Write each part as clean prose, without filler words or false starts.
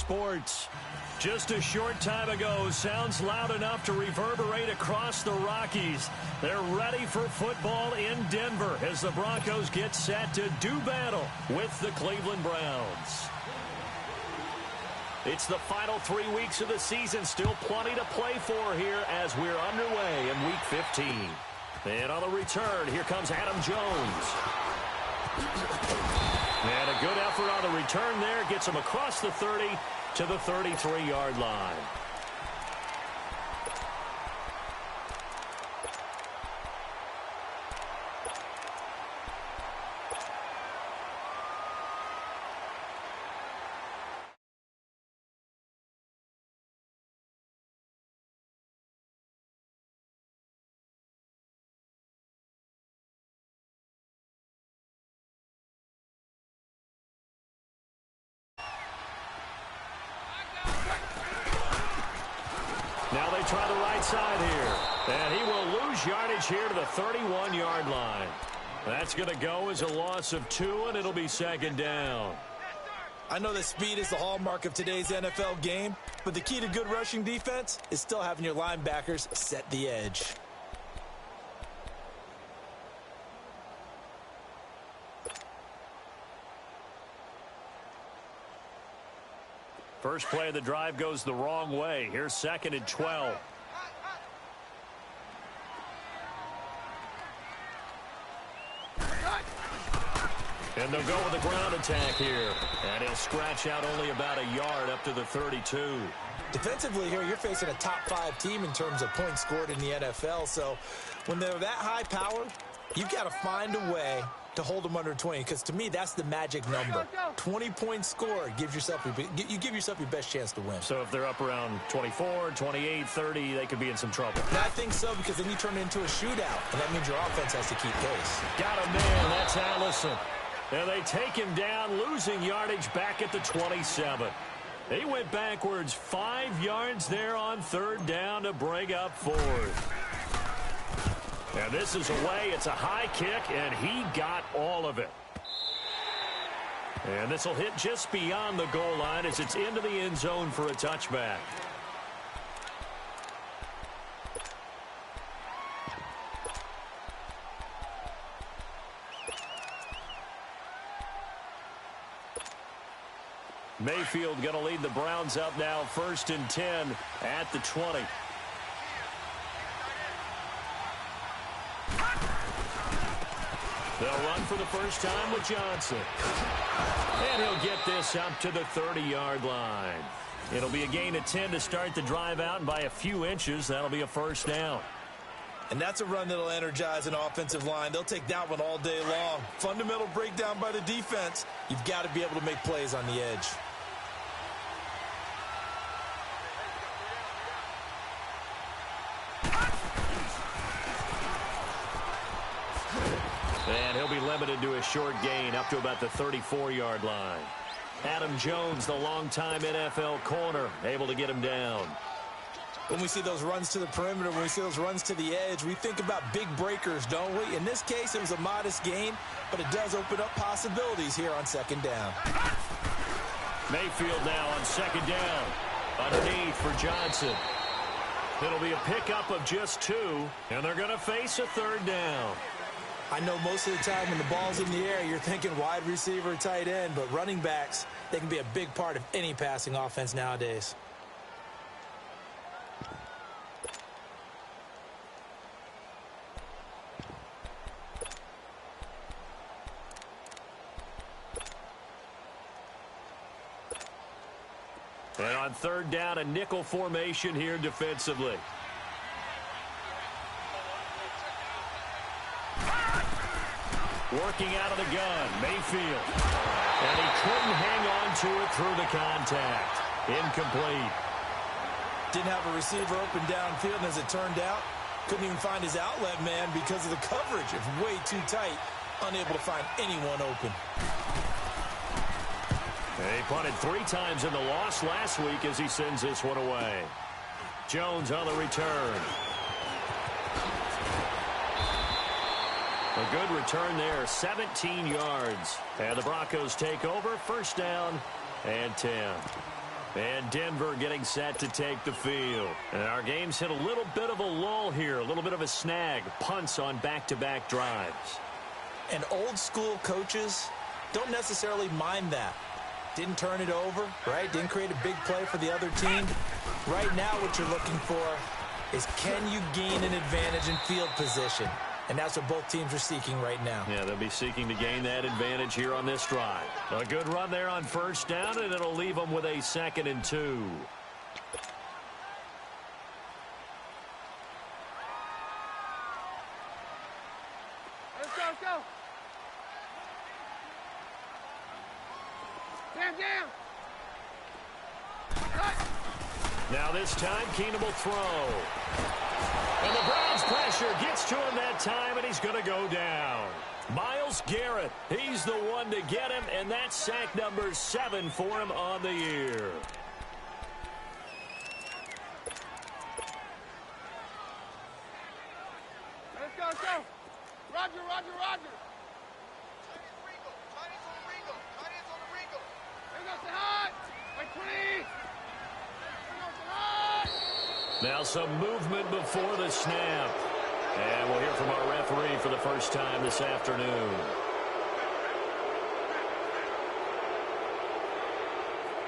sports. Just a short time ago, sounds loud enough to reverberate across the Rockies. They're ready for football in Denver as the Broncos get set to do battle with the Cleveland Browns. It's the final 3 weeks of the season. Still plenty to play for here as we're underway in Week 15. And on the return, here comes Adam Jones. And a good effort on the return there. Gets him across the 30 to the 33-yard line. Now they try the right side here. And he will lose yardage here to the 31-yard line. That's going to go as a loss of 2, and it'll be second down. I know that speed is the hallmark of today's NFL game, but the key to good rushing defense is still having your linebackers set the edge. First play of the drive goes the wrong way. Here's 2nd and 12. And they'll go with a ground attack here. And he'll scratch out only about a yard up to the 32. Defensively here, you're facing a top 5 team in terms of points scored in the NFL. So when they're that high powered, you've got to find a way to hold them under 20, because to me that's the magic number. 20 points scored gives yourself you give yourself your best chance to win. So if they're up around 24, 28, 30, they could be in some trouble. And I think so, because then you turn it into a shootout, and that means your offense has to keep pace. Got a man. That's Allison. And they take him down, losing yardage back at the 27. He went backwards 5 yards there on 3rd down to bring up 4th. And this is away. It's a high kick, and he got all of it. And this will hit just beyond the goal line as it's into the end zone for a touchback. Mayfield going to lead the Browns up now, 1st and 10 at the 20. They'll run for the first time with Johnson. And he'll get this up to the 30-yard line. It'll be a gain of 10 to start the drive out, and by a few inches, that'll be a first down. And that's a run that'll energize an offensive line. They'll take that one all day long. Fundamental breakdown by the defense. You've got to be able to make plays on the edge. And he'll be limited to a short gain up to about the 34-yard line. Adam Jones, the longtime NFL corner, able to get him down. When we see those runs to the perimeter, when we see those runs to the edge, we think about big breakers, don't we? In this case, it was a modest gain, but it does open up possibilities here on 2nd down. Mayfield now on 2nd down. Underneath for Johnson. It'll be a pickup of just 2, and they're going to face a 3rd down. I know most of the time when the ball's in the air, you're thinking wide receiver, tight end, but running backs, they can be a big part of any passing offense nowadays. And on 3rd down, a nickel formation here defensively. Working out of the gun, Mayfield. And he couldn't hang on to it through the contact. Incomplete. Didn't have a receiver open downfield, and as it turned out, couldn't even find his outlet man because of the coverage. It's way too tight, unable to find anyone open. He punted 3 times in the loss last week as he sends this one away. Jones on the return. A good return there, 17 yards. And the Broncos take over, 1st down and 10. And Denver getting set to take the field. And our game's hit a little bit of a lull here, a little bit of a snag. Punts on back-to-back drives. And old-school coaches don't necessarily mind that. Didn't turn it over, right? Didn't create a big play for the other team. Right now what you're looking for is, can you gain an advantage in field position? And that's what both teams are seeking right now. Yeah, they'll be seeking to gain that advantage here on this drive. A good run there on first down, and it'll leave them with a 2nd and 2. Let's go, let's go. Down. Now this time, Keenum will throw. And the Browns pressure gets to him that time, and he's going to go down. Myles Garrett, he's the one to get him, and that's sack number 7 for him on the year. Let's go, let's go. Roger. Now some movement before the snap. And we'll hear from our referee for the first time this afternoon.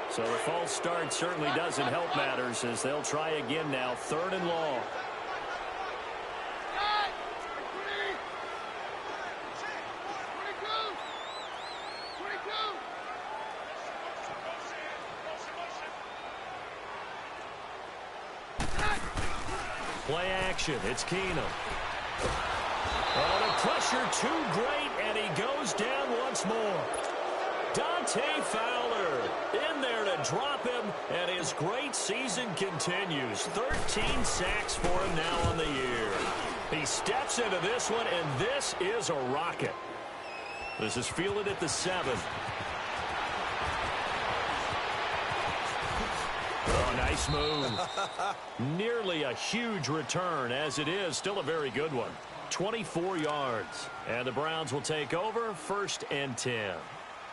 So the false start certainly doesn't help matters as they'll try again now, 3rd and long. Play action. It's Keenum. Oh, the pressure too great, and he goes down once more. Dante Fowler in there to drop him, and his great season continues. 13 sacks for him now on the year. He steps into this one, and this is a rocket. This is fielded at the 7. Oh, nice move. Nearly a huge return, as it is still a very good one. 24 yards. And the Browns will take over, 1st and 10.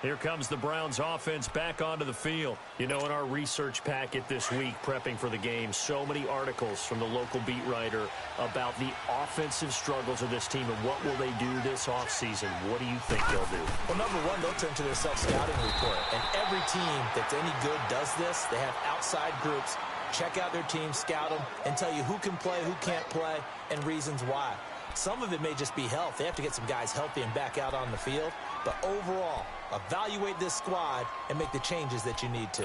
Here comes the Browns offense back onto the field. You know, in our research packet this week, prepping for the game, so many articles from the local beat writer about the offensive struggles of this team and what will they do this offseason. What do you think they'll do? Well, number one, they'll turn to their self-scouting report. And every team that's any good does this. They have outside groups. Check out their team, scout them, and tell you who can play, who can't play, and reasons why. Some of it may just be health. They have to get some guys healthy and back out on the field. But overall, evaluate this squad and make the changes that you need to.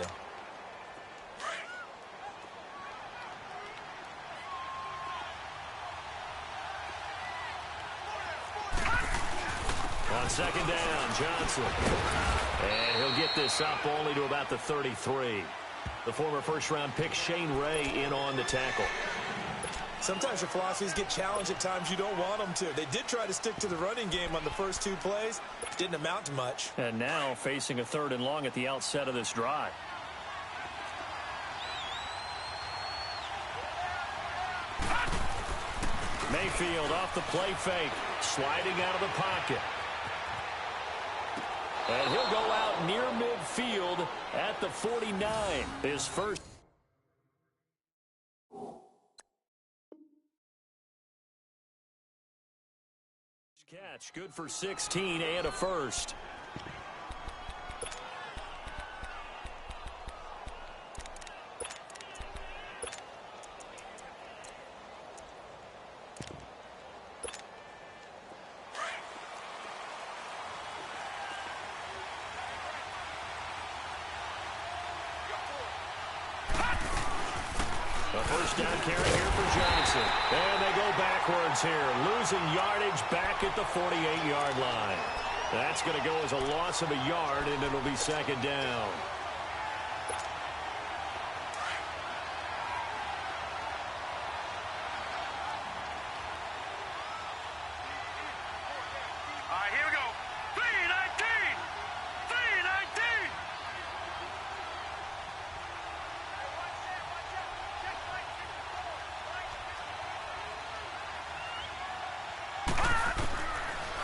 On 2nd down, Johnson. And he'll get this up only to about the 33. The former first-round pick, Shane Ray, in on the tackle. Sometimes your philosophies get challenged at times you don't want them to. They did try to stick to the running game on the first 2 plays. Didn't amount to much. And now facing a 3rd and long at the outset of this drive. Mayfield off the play fake. Sliding out of the pocket. And he'll go out near midfield at the 49. His first catch, good for 16 and a first. A first down carry here for Johnson. And they go backwards here, losing yardage back at the 48-yard line. That's going to go as a loss of a yard, and it'll be 2nd down. All right, here we go. 319! 319!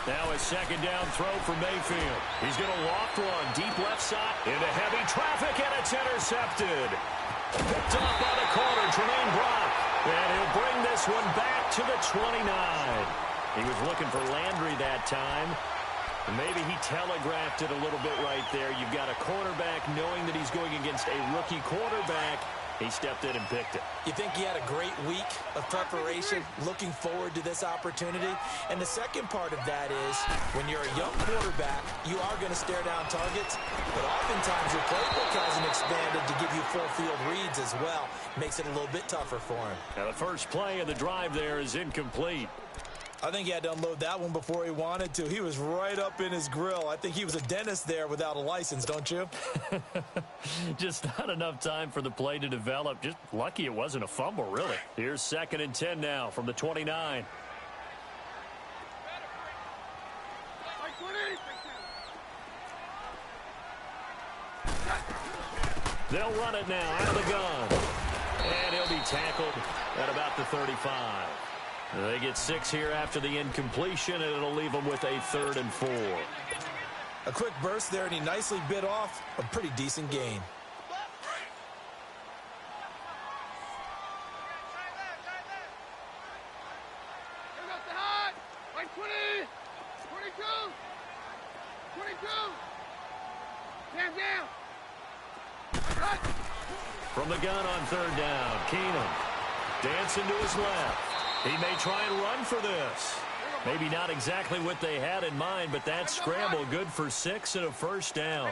Now a second down throw for Mayfield. He's going to loft one deep left side into heavy traffic, and it's intercepted. Picked up by the corner, Tremaine Brock. And he'll bring this one back to the 29. He was looking for Landry that time. Maybe he telegraphed it a little bit right there. You've got a quarterback knowing that he's going against a rookie quarterback. He stepped in and picked it. You think he had a great week of preparation, looking forward to this opportunity? And the second part of that is, when you're a young quarterback, you are going to stare down targets, but oftentimes your playbook hasn't expanded to give you full field reads as well. Makes it a little bit tougher for him. Now the first play of the drive there is incomplete. I think he had to unload that one before he wanted to. He was right up in his grill. I think he was a dentist there without a license, don't you? Just not enough time for the play to develop. Just lucky it wasn't a fumble, really. Here's 2nd and 10 now from the 29. They'll run it now out of the gun. And he'll be tackled at about the 35. They get 6 here after the incompletion, and it'll leave them with a 3rd and 4. A quick burst there, and he nicely bit off a pretty decent gain. From the gun on 3rd down, Keenum dancing to his left. He may try and run for this. Maybe not exactly what they had in mind, but that scramble good for 6 and a first down.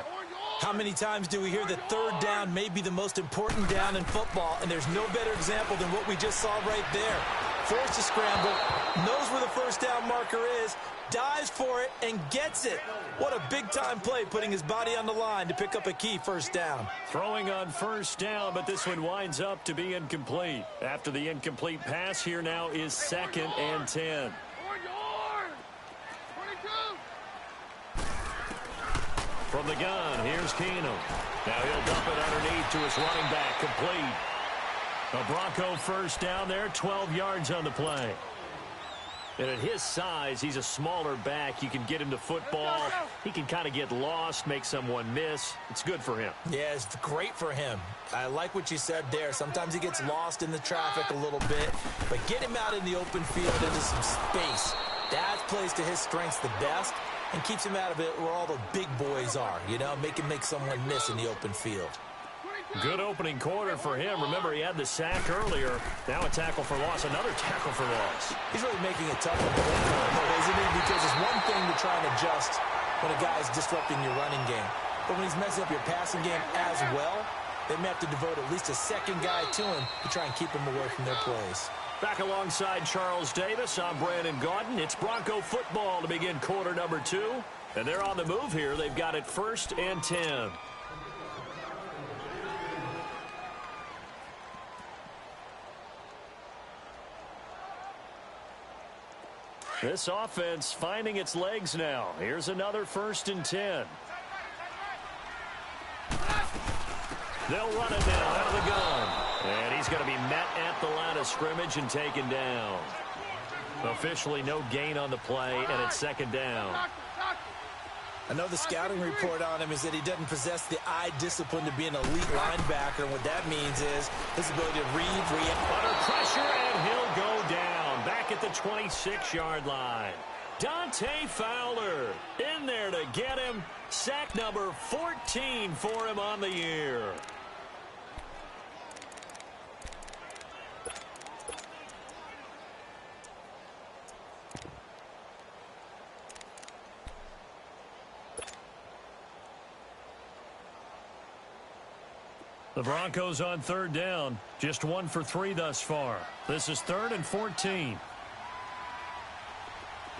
How many times do we hear that 3rd down may be the most important down in football, and there's no better example than what we just saw right there. Forced to scramble, knows where the first down marker is, dives for it, and gets it. What a big-time play, putting his body on the line to pick up a key first down. Throwing on first down, but this one winds up to be incomplete. After the incomplete pass, here now is 2nd and 10. From the gun, here's Keenum. Now he'll dump it underneath to his running back, complete. A Bronco first down there, 12 yards on the play. And at his size, he's a smaller back. You can get him to football. He can kind of get lost, make someone miss. It's good for him. Yeah, it's great for him. I like what you said there. Sometimes he gets lost in the traffic a little bit, but get him out in the open field into some space. That plays to his strengths the best and keeps him out of it where all the big boys are, you know, make someone miss in the open field. Good opening quarter for him. Remember, he had the sack earlier. Now a tackle for loss, another tackle for loss. He's really making it tough on the football, isn't he? Because it's one thing to try and adjust when a guy's disrupting your running game. But when he's messing up your passing game as well, they may have to devote at least a second guy to him to try and keep him away from their plays. Back alongside Charles Davis, I'm Brandon Gaudin. It's Bronco football to begin quarter number 2. And they're on the move here. They've got it 1st and 10. This offense finding its legs now. Here's another 1st and 10. They'll run it now out of the gun. And he's going to be met at the line of scrimmage and taken down. Officially no gain on the play, and it's 2nd down. I know the scouting report on him is that he doesn't possess the eye discipline to be an elite linebacker, and what that means is his ability to read, react. Under pressure, and he'll go down. Back at the 26-yard line. Dante Fowler in there to get him. Sack number 14 for him on the year. The Broncos on 3rd down. Just 1 for 3 thus far. This is 3rd and 14.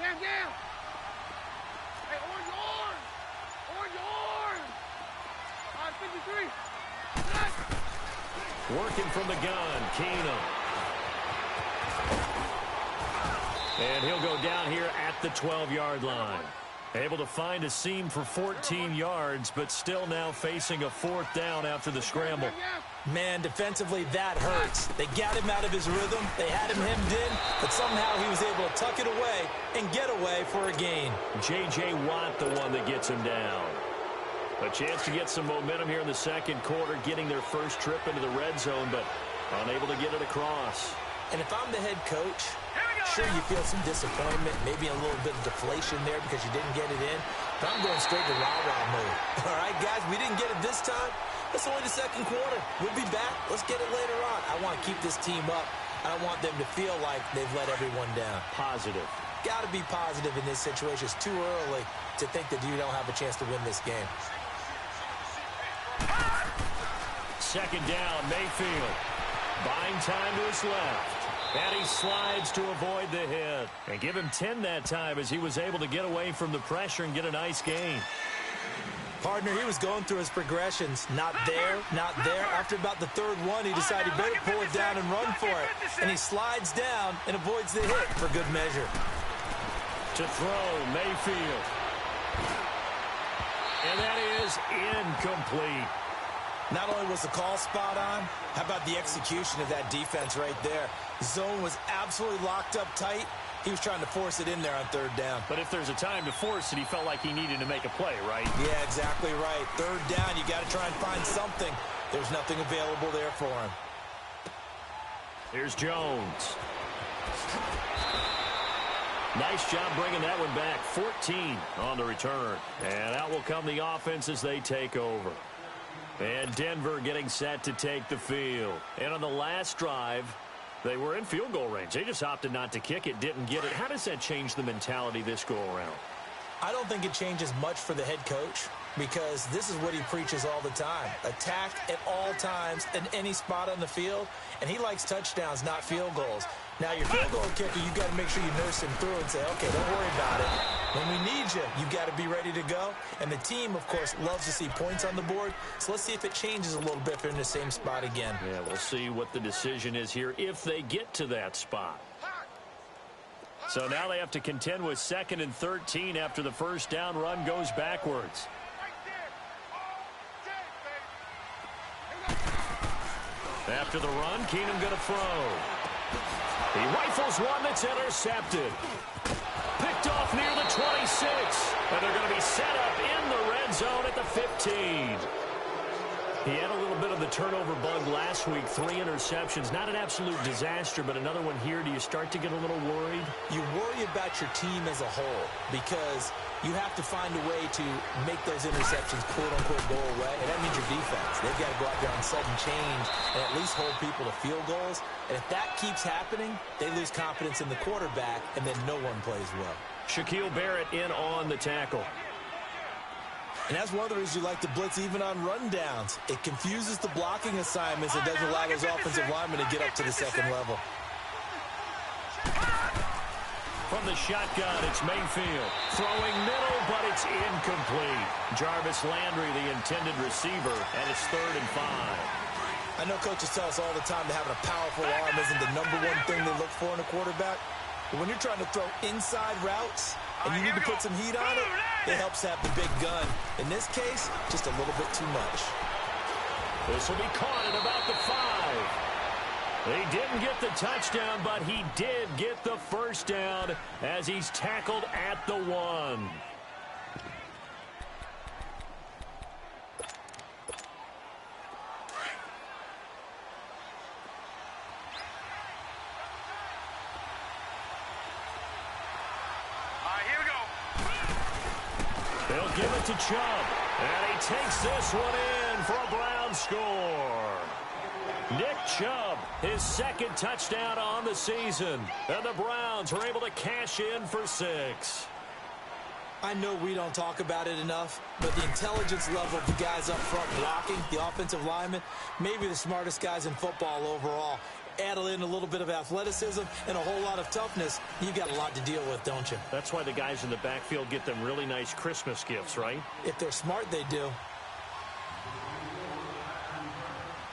Down. Hey, orange. Orange. 53. Working from the gun, Keenum. And he'll go down here at the 12-yard line. Able to find a seam for 14 yards, but still now facing a 4th down after the scramble. Man, defensively, that hurts. They got him out of his rhythm. They had him hemmed in, but somehow he was able to tuck it away and get away for a gain. J.J. Watt, the one that gets him down. A chance to get some momentum here in the second quarter, getting their first trip into the red zone, but unable to get it across. And if I'm the head coach, sure you feel some disappointment, maybe a little bit of deflation there because you didn't get it in, but I'm going straight to rah-rah mode. All right, guys, we didn't get it this time. It's only the second quarter. We'll be back. Let's get it later on. I want to keep this team up. I don't want them to feel like they've let everyone down. Positive. Got to be positive in this situation. It's too early to think that you don't have a chance to win this game. Second down, Mayfield. Buying time to his left. And he slides to avoid the hit. And give him 10 that time as he was able to get away from the pressure and get a nice gain. Partner, he was going through his progressions. Not there, not there. After about the third one, he decided he better pull it down and run for it. And he slides down and avoids the hit for good measure. To throw, Mayfield. And that is incomplete. Not only was the call spot on, how about the execution of that defense right there? The zone was absolutely locked up tight. He was trying to force it in there on third down. But if there's a time to force it, he felt like he needed to make a play, right? Yeah, exactly right. Third down, you got to try and find something. There's nothing available there for him. Here's Jones. Nice job bringing that one back. 14 on the return. And out will come the offense as they take over. And Denver getting set to take the field. And on the last drive, they were in field goal range. They just opted not to kick it, didn't get it. How does that change the mentality this go-around? I don't think it changes much for the head coach because this is what he preaches all the time. Attack at all times in any spot on the field, and he likes touchdowns, not field goals. Now, your field goal kicker, you've got to make sure you nurse him through and say, okay, don't worry about it. When we need you, you've got to be ready to go. And the team, of course, loves to see points on the board. So let's see if it changes a little bit if they're in the same spot again. Yeah, we'll see what the decision is here if they get to that spot. So now they have to contend with 2nd and 13 after the first down run goes backwards. After the run, Keenum going to throw. He rifles one that's intercepted. Picked off near the 26. And they're going to be set up in the red zone at the 15. He had a little bit of the turnover bug last week. 3 interceptions. Not an absolute disaster, but another one here. Do you start to get a little worried? You worry about your team as a whole because you have to find a way to make those interceptions, quote-unquote, go away. And that means your defense. They've got to go out there on sudden change and at least hold people to field goals. And if that keeps happening, they lose confidence in the quarterback, and then no one plays well. Shaquille Barrett in on the tackle. And that's one of the reasons you like to blitz even on rundowns. It confuses the blocking assignments and doesn't allow those offensive linemen to get up to the second level. From the shotgun, it's Mayfield. Throwing middle, but it's incomplete. Jarvis Landry, the intended receiver, and it's 3rd and 5. I know coaches tell us all the time that having a powerful arm isn't the #1 thing they look for in a quarterback. But when you're trying to throw inside routes and you need to put some heat on it, it helps have the big gun. In this case, just a little bit too much. This will be caught at about the 5. He didn't get the touchdown, but he did get the first down as he's tackled at the 1. They'll give it to Chubb, and he takes this one in for a Brown score. Nick Chubb, his 2nd touchdown on the season, and the Browns are able to cash in for 6. I know we don't talk about it enough, but the intelligence level of the guys up front blocking, the offensive linemen, maybe the smartest guys in football overall. Add in a little bit of athleticism and a whole lot of toughness, you've got a lot to deal with, don't you? That's why the guys in the backfield get them really nice Christmas gifts, right? If they're smart, they do.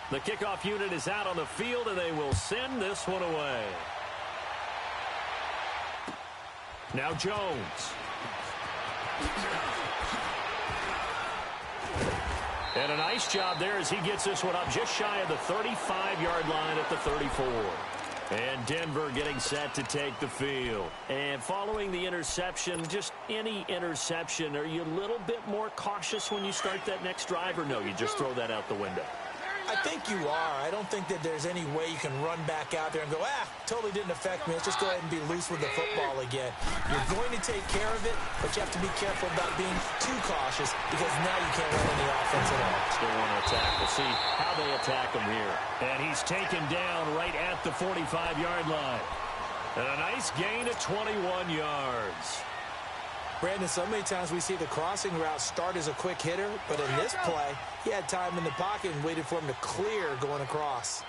The kickoff unit is out on the field, and they will send this one away. Now Jones. And a nice job there as he gets this one up just shy of the 35-yard line at the 34. And Denver getting set to take the field. And following the interception, just any interception, are you a little bit more cautious when you start that next drive, or no, you just throw that out the window? I think you are. I don't think that there's any way you can run back out there and go, totally didn't affect me. Let's just go ahead and be loose with the football again. You're going to take care of it, but you have to be careful about being too cautious because now you can't run any offense at all. Still want to attack. We'll see how they attack him here. And he's taken down right at the 45-yard line. And a nice gain of 21 yards. Brandon, so many times we see the crossing route start as a quick hitter, but in this play, he had time in the pocket and waited for him to clear going across.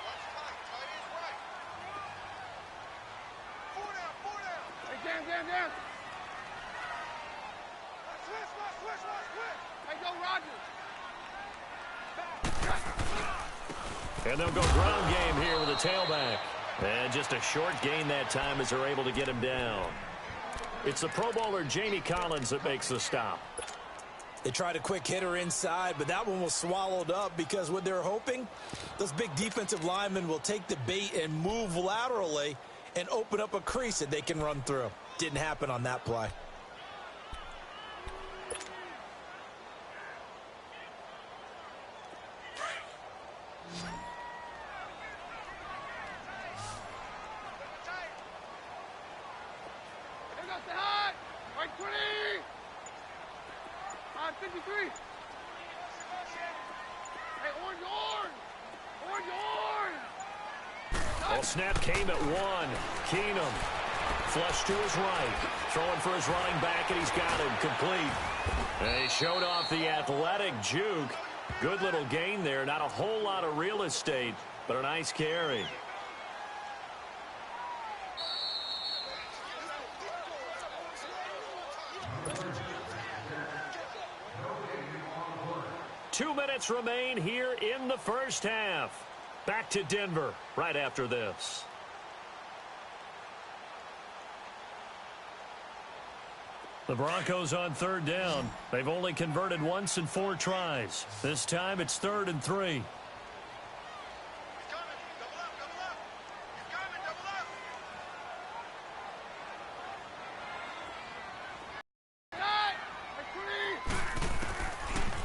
Hey, down. Switch. Hey, go, Rodgers. And they'll go ground game here with a tailback. And just a short gain that time as they're able to get him down. It's the Pro Bowler Jamie Collins that makes the stop. They tried a quick hitter inside, but that one was swallowed up because what they're hoping, those big defensive linemen will take the bait and move laterally and open up a crease that they can run through. Didn't happen on that play. Well, snap came at one. Keenum flush to his right. Throwing for his running back, and he's got him complete. And he showed off the athletic juke. Good little gain there. Not a whole lot of real estate, but a nice carry. Two minutes remain here in the first half. Back to Denver right after this. The Broncos on third down. They've only converted once in 4 tries. This time it's 3rd and 3.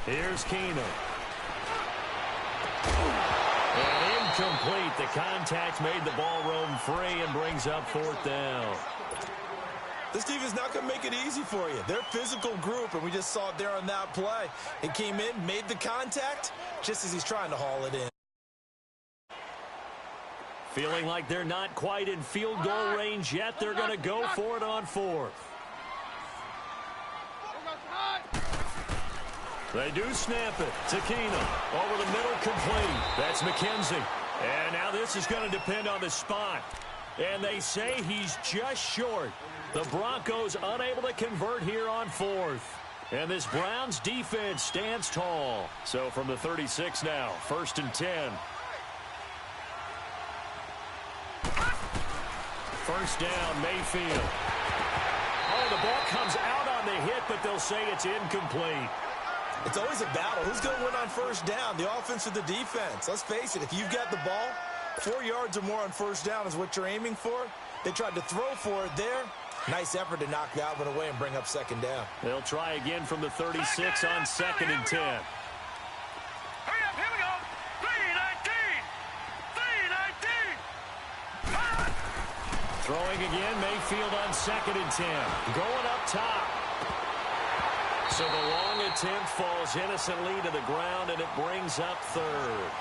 Here's Keenum. And incomplete. The contact made the ball roam free and brings up 4th down. This team is not going to make it easy for you. They're a physical group, and we just saw it there on that play. It came in, made the contact, just as he's trying to haul it in. Feeling like they're not quite in field goal range yet. They're going to go for it on 4th. They do snap it to Keenum. Over the middle, complete. That's McKenzie. And now this is going to depend on the spot. And they say he's just short. The Broncos unable to convert here on 4th. And this Browns defense stands tall. So from the 36 now, 1st and 10. First down, Mayfield. Oh, the ball comes out on the hit, but they'll say it's incomplete. It's always a battle. Who's going to win on first down, the offense or the defense? Let's face it, if you've got the ball, 4 yards or more on first down is what you're aiming for. They tried to throw for it there. Nice effort to knock that one away and bring up 2nd down. They'll try again from the 36 on 2nd and 10. Hurry up, here we go. 3-19. Throwing again, Mayfield on 2nd and 10. Going up top. So the long attempt falls innocently to the ground, and it brings up 3rd.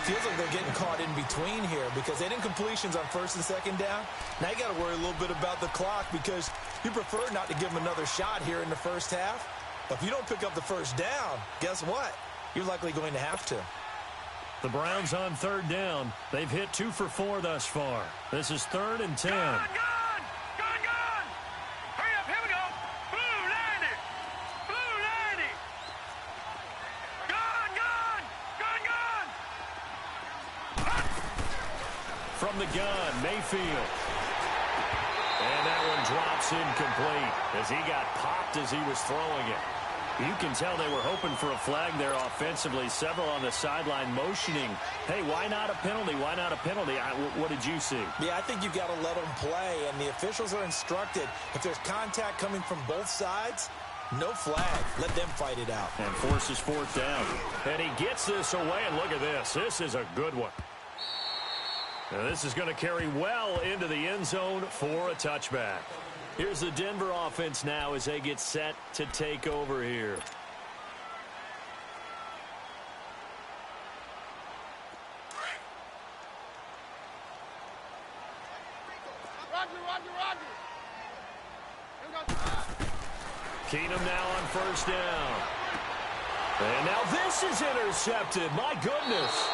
Feels like they're getting caught in between here because they didn't completions on 1st and 2nd down. Now you got to worry a little bit about the clock because you prefer not to give them another shot here in the first half. But if you don't pick up the first down, guess what? You're likely going to have to. The Browns on 3rd down. They've hit 2 for 4 thus far. This is 3rd and 10. Gone. Hurry up, here we go. Blue 90. Gone. From the gun, Mayfield. And And that one drops incomplete as he got popped as he was throwing it. You can tell they were hoping for a flag there offensively. Several on the sideline motioning, hey, why not a penalty? Why not a penalty? What did you see? Yeah, I think you've got to let them play, and the officials are instructed. If there's contact coming from both sides, no flag. Let them fight it out. And forces fourth down. And he gets this away, and look at this. This is a good one. Now this is going to carry well into the end zone for a touchback. Here's the Denver offense now as they get set to take over here. Keenum now on first down. And now this is intercepted. My goodness.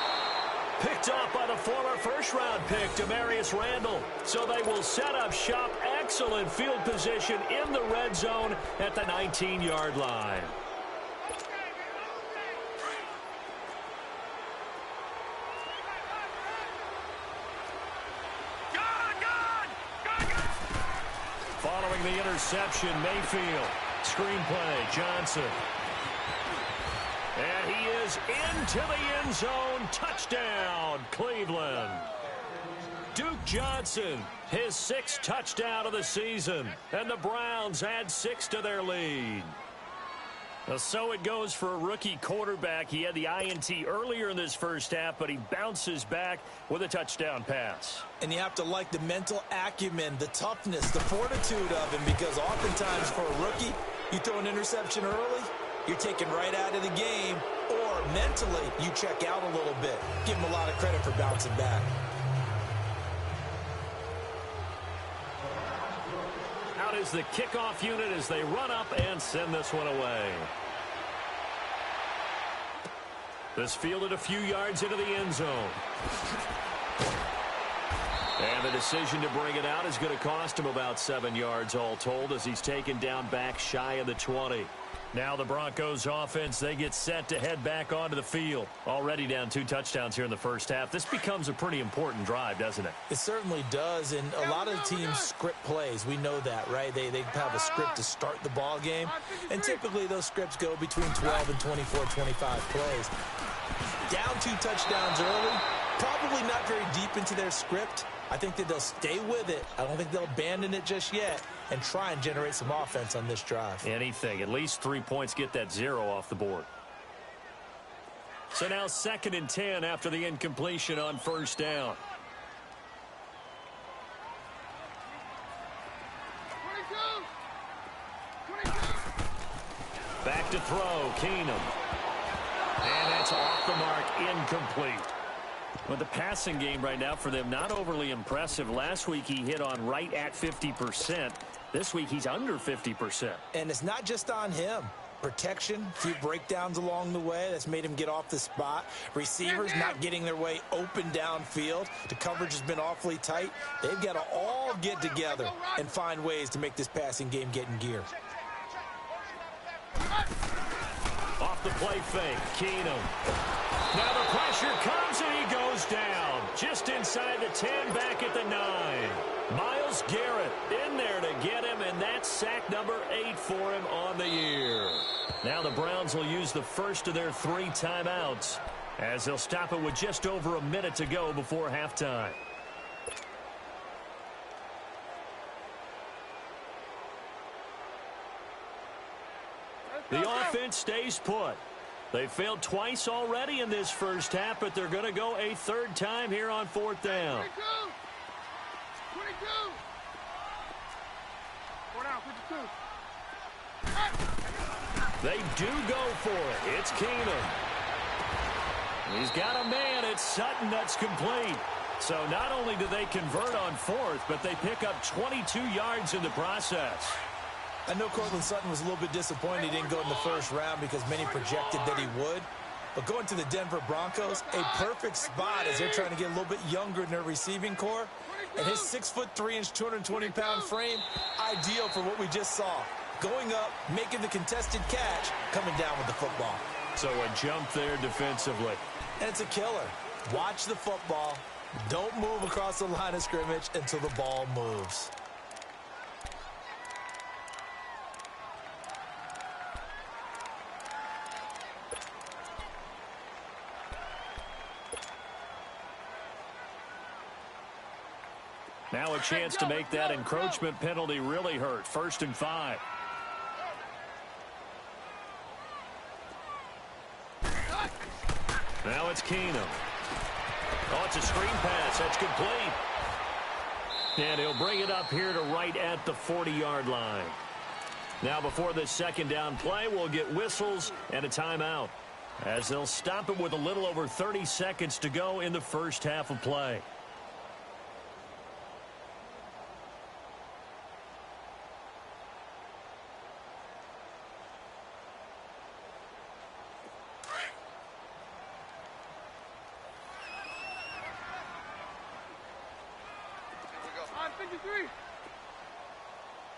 Picked off by the former first-round pick, Demarius Randall. So they will set up shop. Excellent field position in the red zone at the 19-yard line. Following the interception, Mayfield. Screen play, Johnson. And he is into the end zone. Touchdown, Cleveland. Duke Johnson, his 6th touchdown of the season. And the Browns add 6 to their lead. So it goes for a rookie quarterback. He had the INT earlier in this first half, but he bounces back with a touchdown pass. And you have to like the mental acumen, the toughness, the fortitude of him, because oftentimes for a rookie, you throw an interception early, you're taken right out of the game, or mentally you check out a little bit. Give him a lot of credit for bouncing back. Out is the kickoff unit as they run up and send this one away. This fielded a few yards into the end zone. And the decision to bring it out is going to cost him about 7 yards all told as he's taken down back shy of the 20. Now the Broncos offense, they get set to head back onto the field. Already down 2 touchdowns here in the first half. This becomes a pretty important drive, doesn't it? It certainly does, and a lot of the teams script plays. We know that, right? They have a script to start the ball game, and typically those scripts go between 12 and 24, 25 plays. Down 2 touchdowns early, probably not very deep into their script. I think that they'll stay with it. I don't think they'll abandon it just yet and try and generate some offense on this drive. Anything. At least 3 points, get that 0 off the board. So now 2nd and 10 after the incompletion on first down. 22. Back to throw, Keenum. And that's off the mark, incomplete. Well, the passing game right now for them, not overly impressive. Last week he hit on right at 50%. This week he's under 50%. And it's not just on him. Protection, a few breakdowns along the way that's made him get off the spot. Receivers not getting their way open downfield. The coverage has been awfully tight. They've got to all get together and find ways to make this passing game get in gear. Off the play fake, Keenum. Now the pressure comes and he goes down. Just inside the 10, back at the 9. Myles Garrett in there to get him, and that's sack number 8 for him on the year. Now the Browns will use the first of their 3 timeouts as they'll stop it with just over a minute to go before halftime. The offense stays put. They failed twice already in this first half, but they're going to go a 3rd time here on 4th down. 22. 4 down, 52. They do go for it. It's Keenum. He's got a man. It's Sutton that's complete. So not only do they convert on 4th, but they pick up 22 yards in the process. I know Cortland Sutton was a little bit disappointed he didn't go in the first round because many projected that he would. But going to the Denver Broncos, a perfect spot as they're trying to get a little bit younger in their receiving core. And his 6'3", 220-pound frame, ideal for what we just saw. Going up, making the contested catch, coming down with the football. So a jump there defensively. And it's a killer. Watch the football. Don't move across the line of scrimmage until the ball moves. Now a chance to make that encroachment penalty really hurt. 1st and 5. Now it's Keenum. Oh, it's a screen pass. That's complete. And he'll bring it up here to right at the 40-yard line. Now before this second down play, we'll get whistles and a timeout, as they'll stop it with a little over 30 seconds to go in the first half of play. On 53.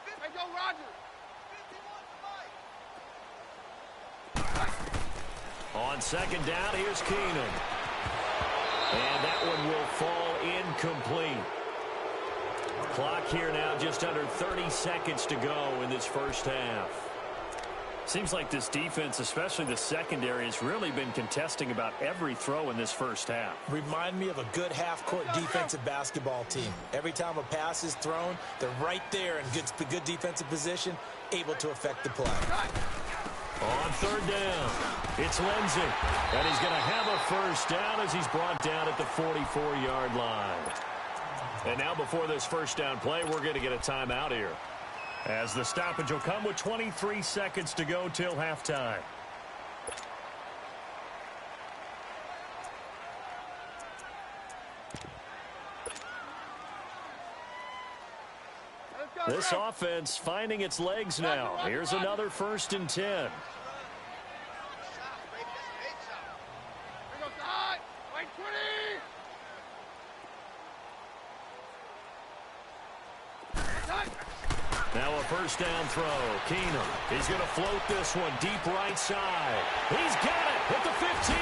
Hey, go, Roger. On second down, here's Keenum. And that one will fall incomplete. Clock here now, just under 30 seconds to go in this first half. Seems like this defense, especially the secondary, has really been contesting about every throw in this first half. Remind me of a good half-court defensive basketball team. Every time a pass is thrown, they're right there in good defensive position, able to affect the play. On third down, it's Lindsey. And he's going to have a first down as he's brought down at the 44-yard line. And now before this first down play, we're going to get a timeout here, as the stoppage will come with 23 seconds to go till halftime. This offense finding its legs now. Here's another 1st and 10. Now a first down throw. Keenum. He's going to float this one deep right side. He's got it at the 15.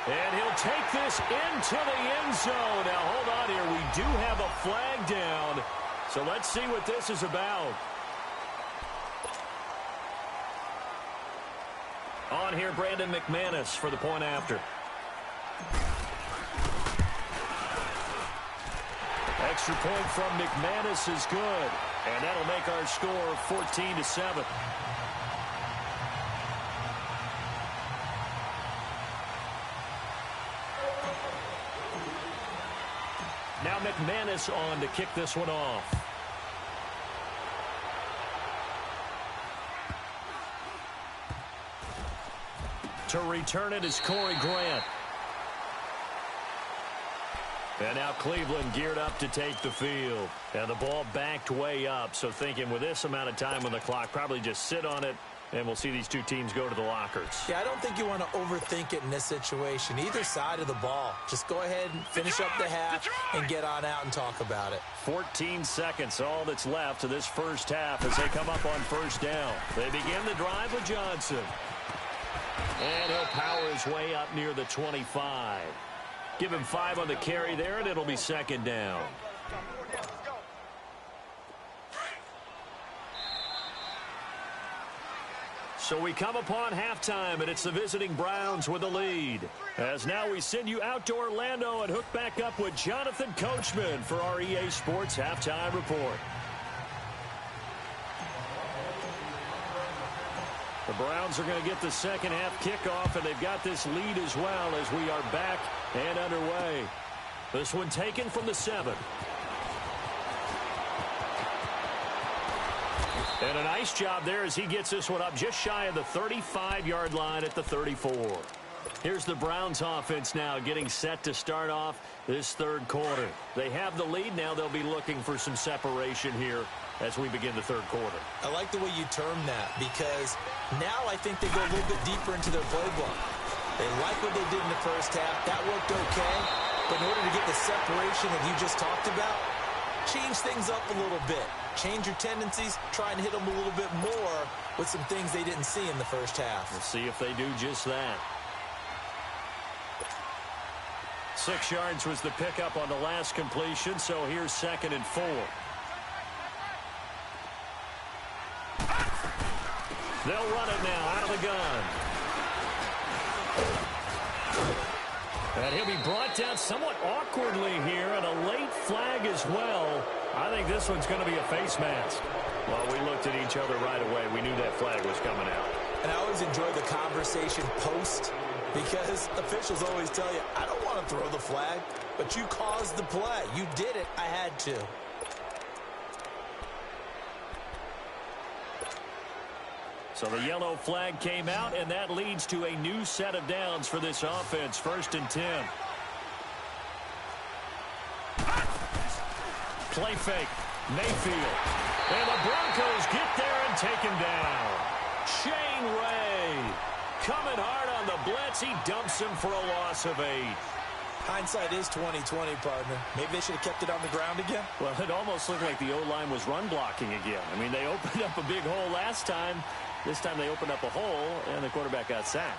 And he'll take this into the end zone. Now hold on here. We do have a flag down. So let's see what this is about. On here, Brandon McManus for the point after. Extra point from McManus is good. And that'll make our score 14-7. Now McManus on to kick this one off. To return it is Corey Grant. And now Cleveland geared up to take the field. And the ball backed way up. So thinking with this amount of time on the clock, probably just sit on it, and we'll see these two teams go to the lockers. Yeah, I don't think you want to overthink it in this situation. Either side of the ball. Just go ahead and finish up the half and get on out and talk about it. 14 seconds, all that's left of this first half as they come up on first down. They begin the drive with Johnson. And he'll power his way up near the 25. Give him 5 on the carry there, and it'll be second down. So we come upon halftime, and it's the visiting Browns with the lead. As now we send you out to Orlando and hook back up with Jonathan Coachman for our EA Sports Halftime Report. The Browns are going to get the second half kickoff, and they've got this lead as well as we are back and underway. This one taken from the 7. And a nice job there as he gets this one up just shy of the 35-yard line at the 34. Here's the Browns offense now getting set to start off this third quarter. They have the lead. Now they'll be looking for some separation here as we begin the third quarter. I like the way you term that, because now I think they go a little bit deeper into their playbook. They like what they did in the first half. That worked okay. But in order to get the separation that you just talked about, change things up a little bit. Change your tendencies. Try and hit them a little bit more with some things they didn't see in the first half. We'll see if they do just that. 6 yards was the pickup on the last completion, so here's 2nd and 4. They'll run it now out of the gun. And he'll be brought down somewhat awkwardly here, and a late flag as well. I think this one's going to be a face mask. Well, we looked at each other right away. We knew that flag was coming out. And I always enjoy the conversation post, because officials always tell you, I don't want to throw the flag, but you caused the play. You did it. I had to. So the yellow flag came out, and that leads to a new set of downs for this offense. 1st and 10. Play fake. Mayfield. And the Broncos get there and take him down. Shane Ray coming hard on the blitz. He dumps him for a loss of 8. Hindsight is 20/20, partner. Maybe they should have kept it on the ground again. Well, it almost looked like the O-line was run blocking again. I mean, they opened up a big hole last time. This time they opened up a hole, and the quarterback got sacked.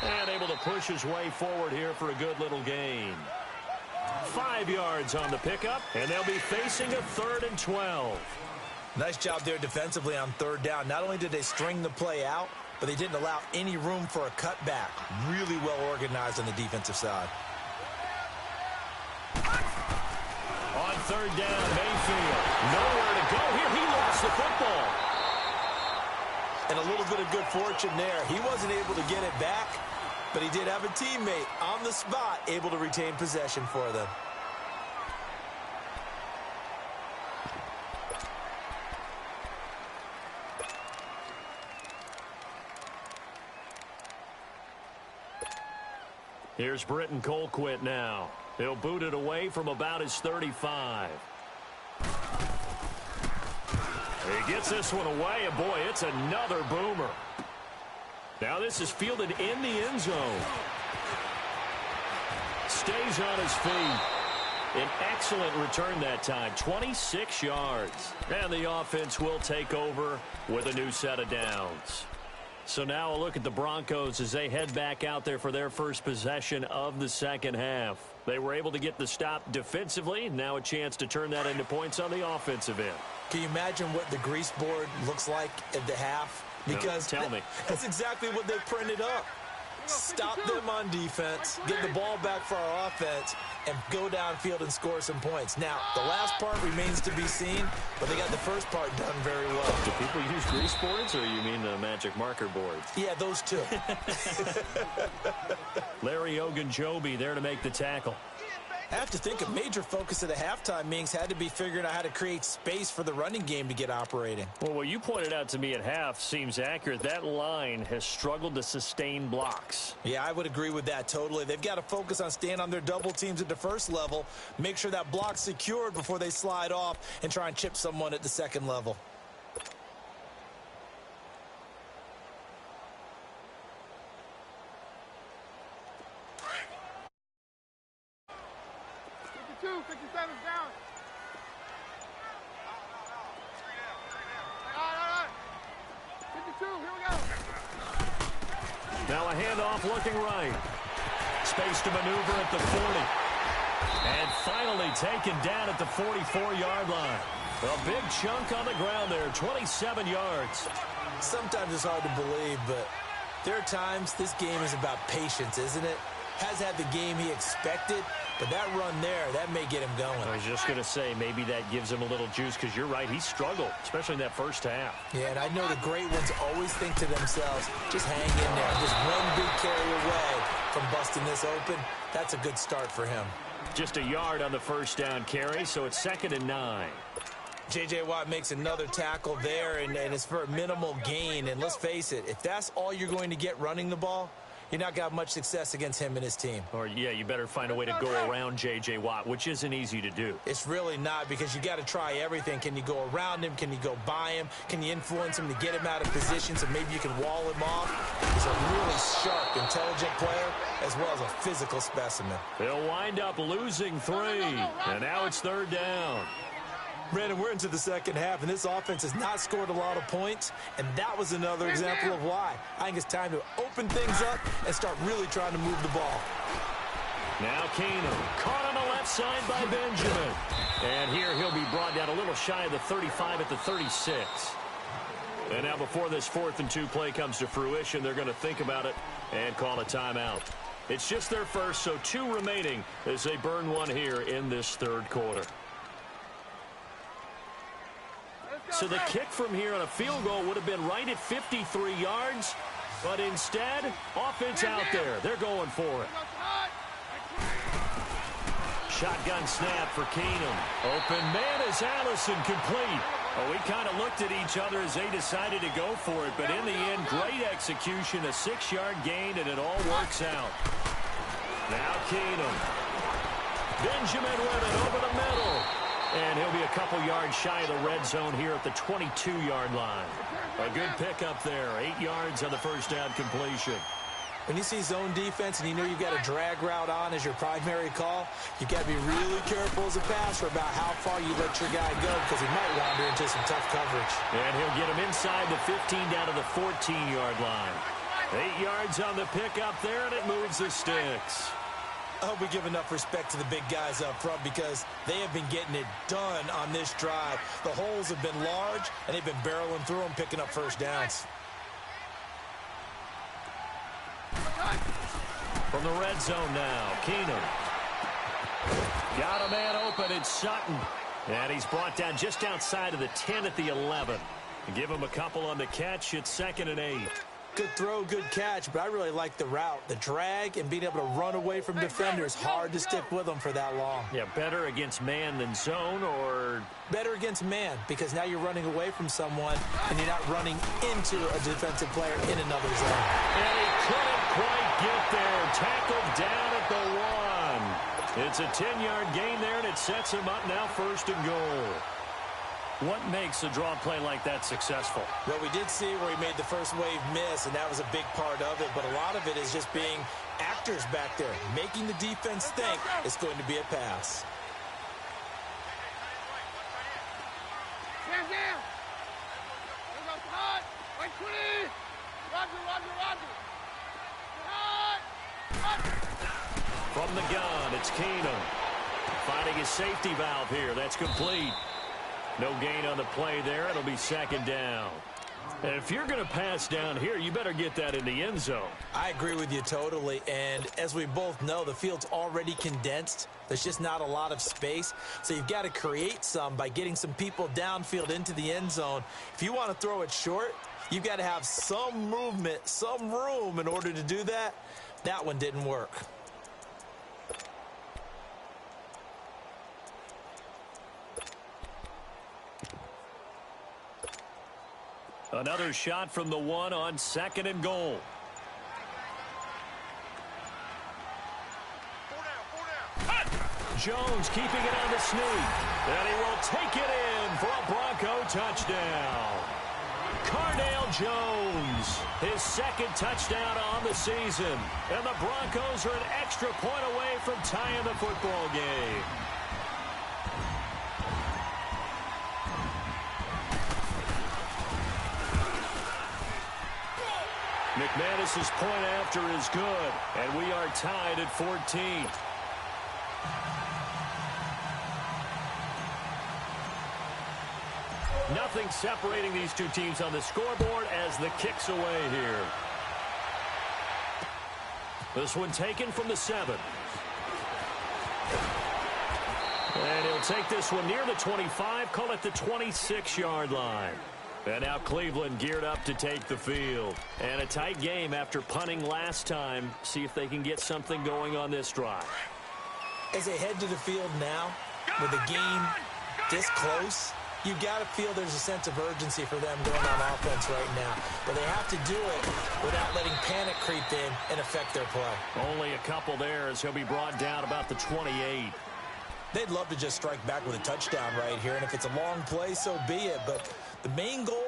And able to push his way forward here for a good little gain. 5 yards on the pickup, and they'll be facing a 3rd and 12. Nice job there defensively on 3rd down. Not only did they string the play out, but they didn't allow any room for a cutback. Really well organized on the defensive side. On 3rd down, Mayfield. Nowhere to go here. He lost the football. And a little bit of good fortune there. He wasn't able to get it back, but he did have a teammate on the spot able to retain possession for them. Here's Britton Colquitt now. He'll boot it away from about his 35. He gets this one away, and boy, it's another boomer. Now this is fielded in the end zone. Stays on his feet. An excellent return that time, 26 yards. And the offense will take over with a new set of downs. So now a look at the Broncos as they head back out there for their first possession of the second half. They were able to get the stop defensively. Now a chance to turn that into points on the offensive end. Can you imagine what the grease board looks like at the half? Because no, tell me. That's exactly what they printed up. Stop them on defense, get the ball back for our offense, and go downfield and score some points. Now, the last part remains to be seen, but they got the first part done very well. Do people use grease boards, or you mean the magic marker boards? Yeah, those two. Larry Ogunjobi there to make the tackle. I have to think a major focus of the halftime meetings had to be figuring out how to create space for the running game to get operating. Well, what you pointed out to me at half seems accurate. That line has struggled to sustain blocks. Yeah, I would agree with that totally. They've got to focus on staying on their double teams at the first level, make sure that block's secured before they slide off and try and chip someone at the second level. Now a handoff looking right. Space to maneuver at the 40. And finally taken down at the 44-yard line. A big chunk on the ground there, 27 yards. Sometimes it's hard to believe, but there are times this game is about patience, isn't it? Has had the game he expected, but that run there, that may get him going. I was just going to say, maybe that gives him a little juice, because you're right, he struggled, especially in that first half. Yeah, and I know the great ones always think to themselves, just hang in there. Just one big carry away from busting this open. That's a good start for him. Just a yard on the first down carry, so it's 2nd and 9. J.J. Watt makes another tackle there, and it's for a minimal gain. And let's face it, if that's all you're going to get running the ball, you're not got much success against him and his team. Or, yeah, you better find a way to go around J.J. Watt, which isn't easy to do. It's really not, because you got to try everything. Can you go around him? Can you go by him? Can you influence him to get him out of position so maybe you can wall him off? He's a really sharp, intelligent player, as well as a physical specimen. They'll wind up losing 3, and now it's 3rd down. Brandon, we're into the second half, and this offense has not scored a lot of points, and that was another example of why. I think it's time to open things up and start really trying to move the ball. Now Keenum, caught on the left side by Benjamin. And here he'll be brought down a little shy of the 35 at the 36. And now before this 4th and 2 play comes to fruition, they're going to think about it and call a timeout. It's just their first, so 2 remaining as they burn one here in this 3rd quarter. So the kick from here on a field goal would have been right at 53 yards, but instead, offense out there. They're going for it. Shotgun snap for Keenum. Open man is Allison, complete. Oh, we kind of looked at each other as they decided to go for it, but in the end, great execution, a 6-yard gain, and it all works out. Now Keenum. Benjamin with it over the middle. And he'll be a couple yards shy of the red zone here at the 22-yard line. A good pickup there. 8 yards on the first down completion. When you see zone defense and you know you've got a drag route on as your primary call, you've got to be really careful as a passer about how far you let your guy go because he might wander into some tough coverage. And he'll get him inside the 15 down to the 14-yard line. 8 yards on the pickup there, and it moves the sticks. I hope we give enough respect to the big guys up front because they have been getting it done on this drive. The holes have been large, and they've been barreling through them, picking up first downs. From the red zone now, Keenum. Got a man open, it's Sutton. And he's brought down just outside of the 10 at the 11. Give him a couple on the catch, it's 2nd and 8. Good throw, good catch, but I really like the route. The drag and being able to run away from defenders, hard to stick with them for that long. Yeah, better against man than zone, or? Better against man, because now you're running away from someone and you're not running into a defensive player in another zone. And he couldn't quite get there. Tackled down at the 1. It's a 10-yard gain there, and it sets him up now 1st and goal. What makes a draw play like that successful? Well, we did see where he made the first wave miss, and that was a big part of it. But a lot of it is just being actors back there, making the defense think it's going to be a pass. From the gun, it's Keenum. Finding his safety valve here. That's complete. No gain on the play there. It'll be 2nd down. And if you're going to pass down here, you better get that in the end zone. I agree with you totally. And as we both know, the field's already condensed. There's just not a lot of space. So you've got to create some by getting some people downfield into the end zone. If you want to throw it short, you've got to have some movement, some room in order to do that. That one didn't work. Another shot from the 1 on 2nd and goal. Jones keeping it on the sneak. And he will take it in for a Bronco touchdown. Cardale Jones, his 2nd touchdown on the season. And the Broncos are an extra point away from tying the football game. McManus's point after is good, and we are tied at 14. Nothing separating these two teams on the scoreboard as the kick's away here. This one taken from the 7. And he'll take this one near the 25, call it the 26-yard line. And now Cleveland geared up to take the field. And a tight game after punting last time. See if they can get something going on this drive. As they head to the field now, with the game this close, you've got to feel there's a sense of urgency for them going on offense right now. But they have to do it without letting panic creep in and affect their play. Only a couple there as he'll be brought down about the 28. They'd love to just strike back with a touchdown right here. And if it's a long play, so be it. But the main goal,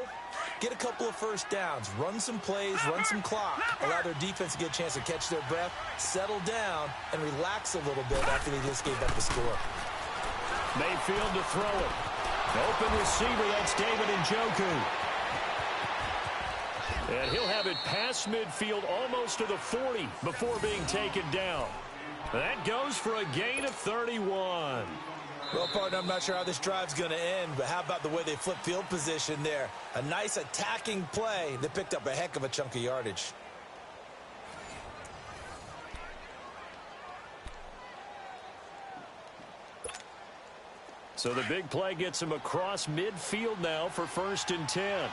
get a couple of first downs, run some plays, run some clock, allow their defense to get a chance to catch their breath, settle down, and relax a little bit after they just gave up the score. Mayfield to throw it. Open receiver, that's David Njoku. And he'll have it past midfield almost to the 40 before being taken down. That goes for a gain of 31. Well, partner, I'm not sure how this drive's going to end, but how about the way they flip field position there? A nice attacking play that picked up a heck of a chunk of yardage. So the big play gets him across midfield now for 1st and 10.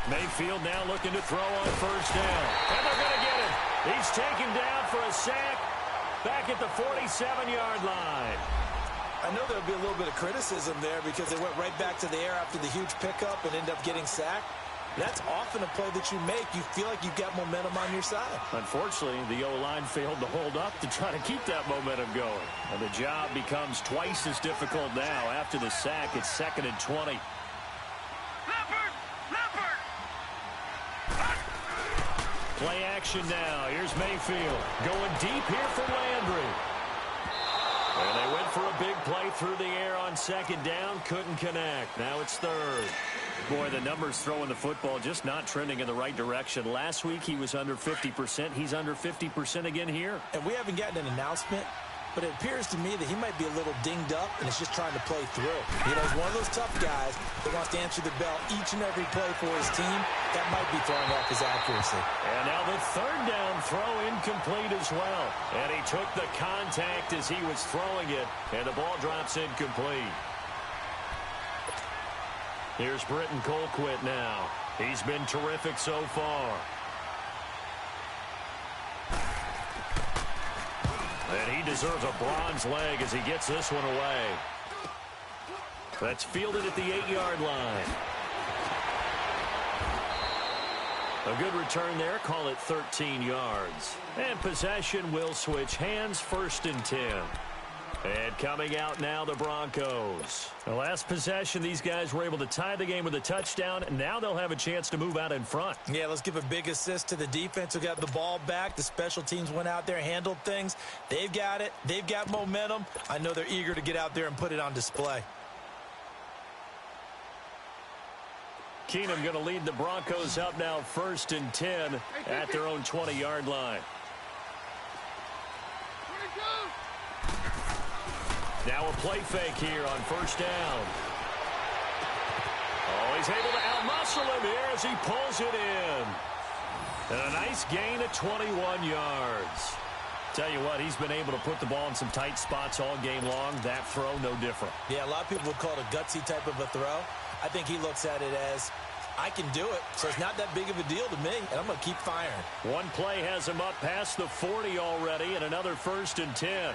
Mayfield now looking to throw on 1st down. And they're going to get him. He's taken down for a sack back at the 47-yard line. I know there'll be a little bit of criticism there because they went right back to the air after the huge pickup and ended up getting sacked. That's often a play that you make. You feel like you've got momentum on your side. Unfortunately, the O-line failed to hold up to try to keep that momentum going. And the job becomes twice as difficult now. After the sack, it's 2nd and 20. Play action now. Here's Mayfield going deep here for Landry. And they went for a big play through the air on 2nd down. Couldn't connect. Now it's 3rd. Boy, the numbers throwing the football just not trending in the right direction. Last week he was under 50%. He's under 50% again here. And we haven't gotten an announcement, but it appears to me that he might be a little dinged up and is just trying to play through. You know, he's one of those tough guys that wants to answer the bell each and every play for his team. That might be throwing off his accuracy. And now the 3rd down throw incomplete as well. And he took the contact as he was throwing it, and the ball drops incomplete. Here's Britton Colquitt now. He's been terrific so far. And he deserves a bronze leg as he gets this one away. That's fielded at the 8-yard line. A good return there. Call it 13 yards. And possession will switch hands. 1st and 10. And coming out now, the Broncos. The last possession, these guys were able to tie the game with a touchdown. And now they'll have a chance to move out in front. Yeah, let's give a big assist to the defense who got the ball back. The special teams went out there, handled things. They've got it. They've got momentum. I know they're eager to get out there and put it on display. Keenum going to lead the Broncos up now 1st and 10 at their own 20-yard line. Now a play fake here on 1st down. Oh, he's able to outmuscle him here as he pulls it in. And a nice gain of 21 yards. Tell you what, he's been able to put the ball in some tight spots all game long. That throw, no different. Yeah, a lot of people would call it a gutsy type of a throw. I think he looks at it as, I can do it, so it's not that big of a deal to me, and I'm going to keep firing. One play has him up past the 40 already, and another 1st and 10.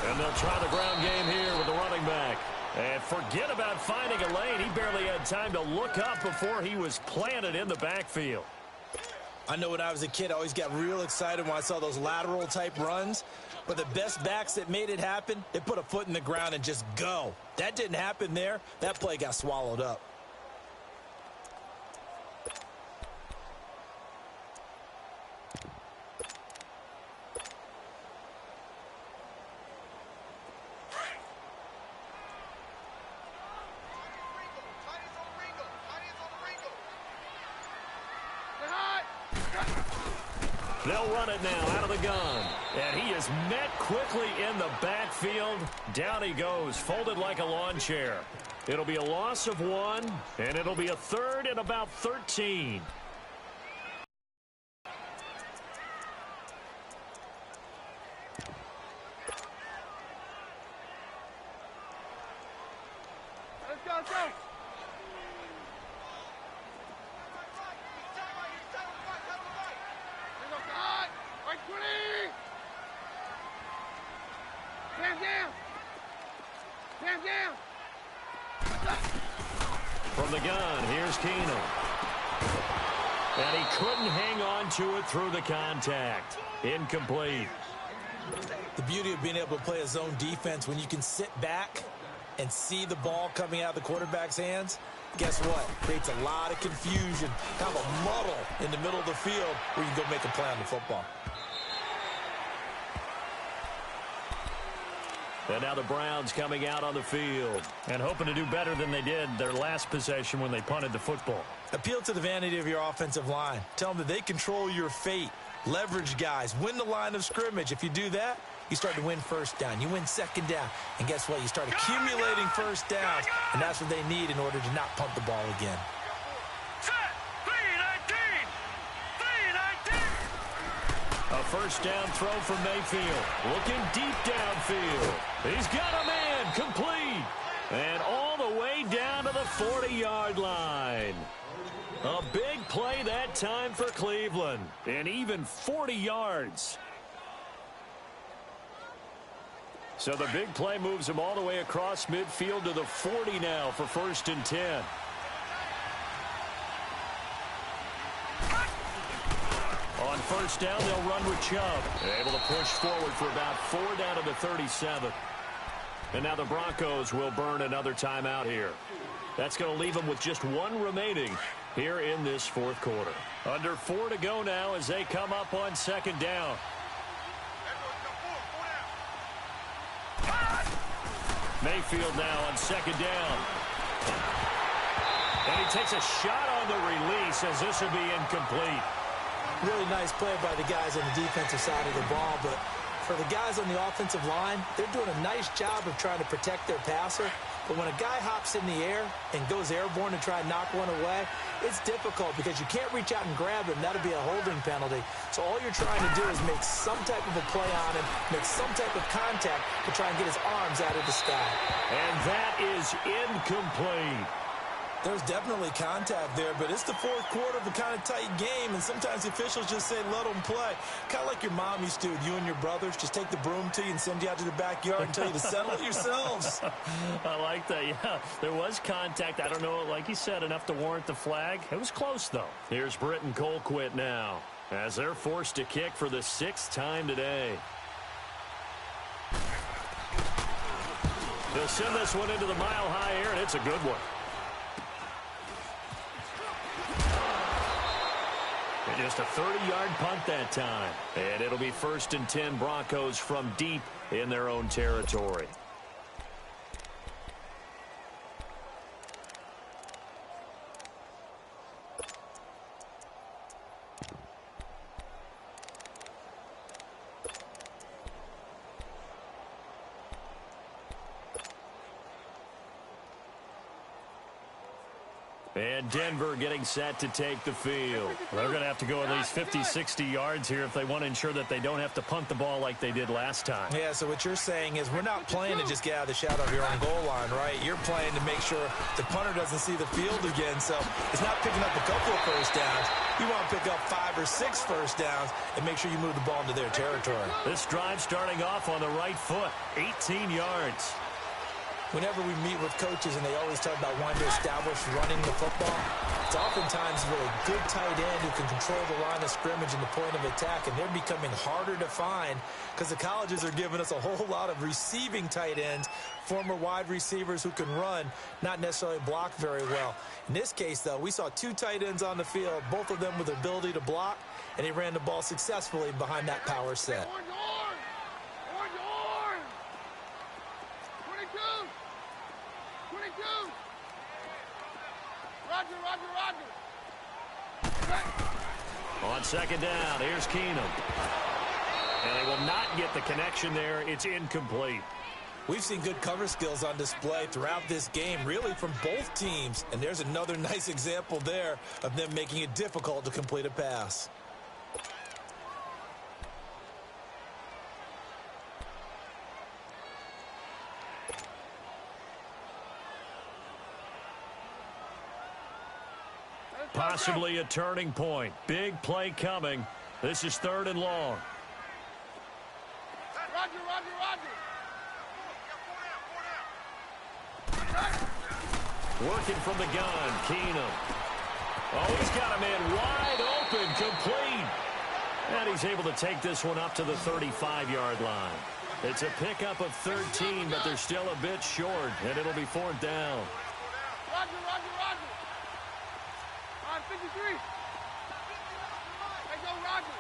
And they'll try the ground game here with the running back. And forget about finding a lane. He barely had time to look up before he was planted in the backfield. I know when I was a kid, I always got real excited when I saw those lateral type runs. But the best backs that made it happen, they put a foot in the ground and just go. That didn't happen there. That play got swallowed up. They'll run it now out of the gun. And he is met quickly in the backfield. Down he goes, folded like a lawn chair. It'll be a loss of 1, and it'll be a 3rd and about 13. Let's go, let's go. From the gun, here's Keenum. And he couldn't hang on to it through the contact. Incomplete. The beauty of being able to play a zone defense when you can sit back and see the ball coming out of the quarterback's hands, guess what? Creates a lot of confusion, kind of a muddle in the middle of the field where you can go make a play on the football. And now the Browns coming out on the field and hoping to do better than they did their last possession when they punted the football. Appeal to the vanity of your offensive line. Tell them that they control your fate. Leverage guys. Win the line of scrimmage. If you do that, you start to win first down. You win second down. And guess what? You start accumulating first downs. And that's what they need in order to not punt the ball again. A first down throw from Mayfield. Looking deep downfield. He's got a man complete. And all the way down to the 40-yard line. A big play that time for Cleveland. And even 40 yards. So the big play moves him all the way across midfield to the 40 now for 1st and 10. On first down, they'll run with Chubb. Able to push forward for about 4 down to the 37. And now the Broncos will burn another timeout here. That's going to leave them with just 1 remaining here in this 4th quarter. Under 4 to go now as they come up on 2nd down. Mayfield now on 2nd down. And he takes a shot on the release as this will be incomplete. Really nice play by the guys on the defensive side of the ball, but for the guys on the offensive line, they're doing a nice job of trying to protect their passer. But when a guy hops in the air and goes airborne to try and knock one away, it's difficult because you can't reach out and grab him. That'll be a holding penalty. So all you're trying to do is make some type of a play on him, make some type of contact to try and get his arms out of the sky. And that is incomplete. There's definitely contact there, but it's the 4th quarter of a kind of tight game, and sometimes the officials just say, let them play. Kind of like your mom used to with you and your brothers. Just take the broom to you and send you out to the backyard and tell you to settle it yourselves. I like that, yeah. There was contact. I don't know, like you said, enough to warrant the flag. It was close, though. Here's Britton Colquitt now as they're forced to kick for the 6th time today. They'll send this one into the mile-high air, and it's a good one. Just a 30-yard punt that time. And it'll be 1st and 10 Broncos from deep in their own territory. And Denver getting set to take the field. They're going to have to go at least 50, 60 yards here if they want to ensure that they don't have to punt the ball like they did last time. Yeah, so what you're saying is we're not playing to just get out of the shadow of your own goal line, right? You're playing to make sure the punter doesn't see the field again. So it's not picking up a couple of first downs. You want to pick up 5 or 6 first downs and make sure you move the ball into their territory. This drive starting off on the right foot, 18 yards. Whenever we meet with coaches and they always talk about wanting to establish running the football, it's oftentimes with a good tight end who can control the line of scrimmage and the point of attack, and they're becoming harder to find because the colleges are giving us a whole lot of receiving tight ends, former wide receivers who can run, not necessarily block very well. In this case, though, we saw 2 tight ends on the field, both of them with the ability to block, and he ran the ball successfully behind that power set. On 2nd down, here's Keenum. And they will not get the connection there. It's incomplete. We've seen good cover skills on display throughout this game, really from both teams. And there's another nice example there of them making it difficult to complete a pass. Possibly a turning point. Big play coming. This is 3rd and long. Roger, Roger, Roger. Working from the gun, Keenum. Oh, he's got a man wide open, complete. And he's able to take this one up to the 35-yard line. It's a pickup of 13, but they're still a bit short, and it'll be fourth down. Roger, Roger, Roger. On 53. Hey, go, Roger.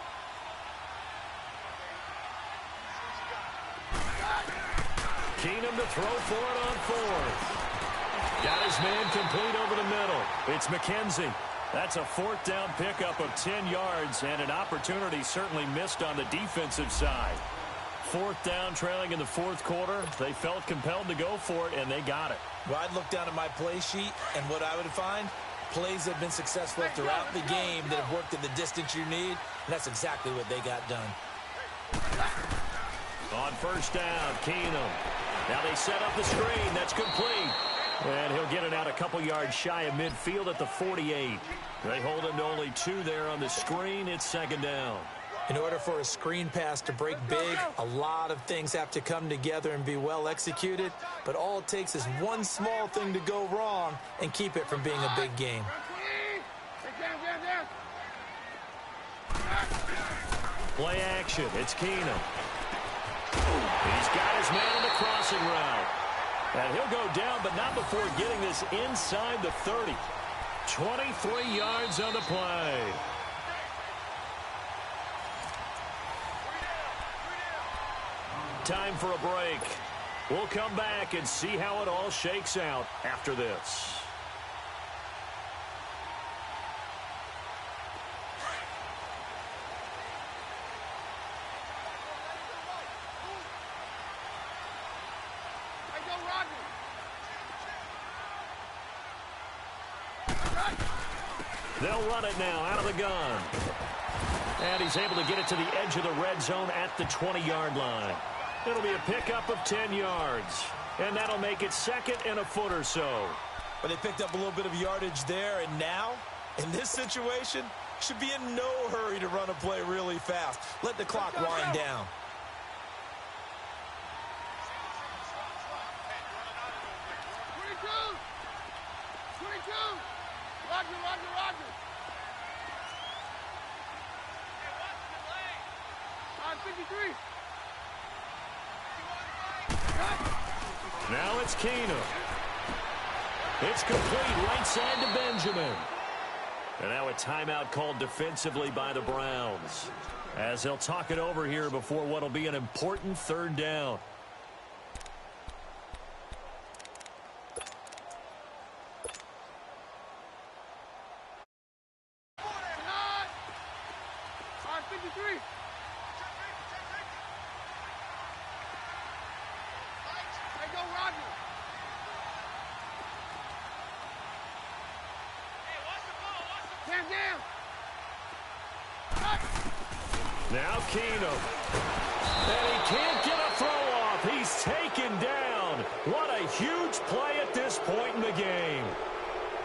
Keenum to throw for it on fourth. Got his man complete over the middle. It's McKenzie. That's a fourth down pickup of 10 yards, and an opportunity certainly missed on the defensive side. Fourth down, trailing in the fourth quarter. They felt compelled to go for it, and they got it. Well, I'd look down at my play sheet, and what I would find, plays that have been successful throughout the game that have worked in the distance you need, and that's exactly what they got done. On first down, Keenum. Now they set up the screen. That's complete. And he'll get it out a couple yards shy of midfield at the 48. They hold him to only 2 there on the screen. It's second down. In order for a screen pass to break big, a lot of things have to come together and be well executed. But all it takes is one small thing to go wrong and keep it from being a big game. Play action. It's Keenum. He's got his man on the crossing route. And he'll go down, but not before getting this inside the 30. 23 yards on the play. Time for a break. We'll come back and see how it all shakes out after this. They'll run it now out of the gun. And he's able to get it to the edge of the red zone at the 20-yard line. It'll be a pickup of 10 yards. And that'll make it second and a foot or so. But they picked up a little bit of yardage there, and now, in this situation, should be in no hurry to run a play really fast. Let the clock wind down. Roger, Roger, Roger. On 53. Now it's Keenum. It's complete right side to Benjamin. And now a timeout called defensively by the Browns, as they'll talk it over here before what'll be an important third down. Now Keenum. And he can't get a throw off. He's taken down. What a huge play at this point in the game.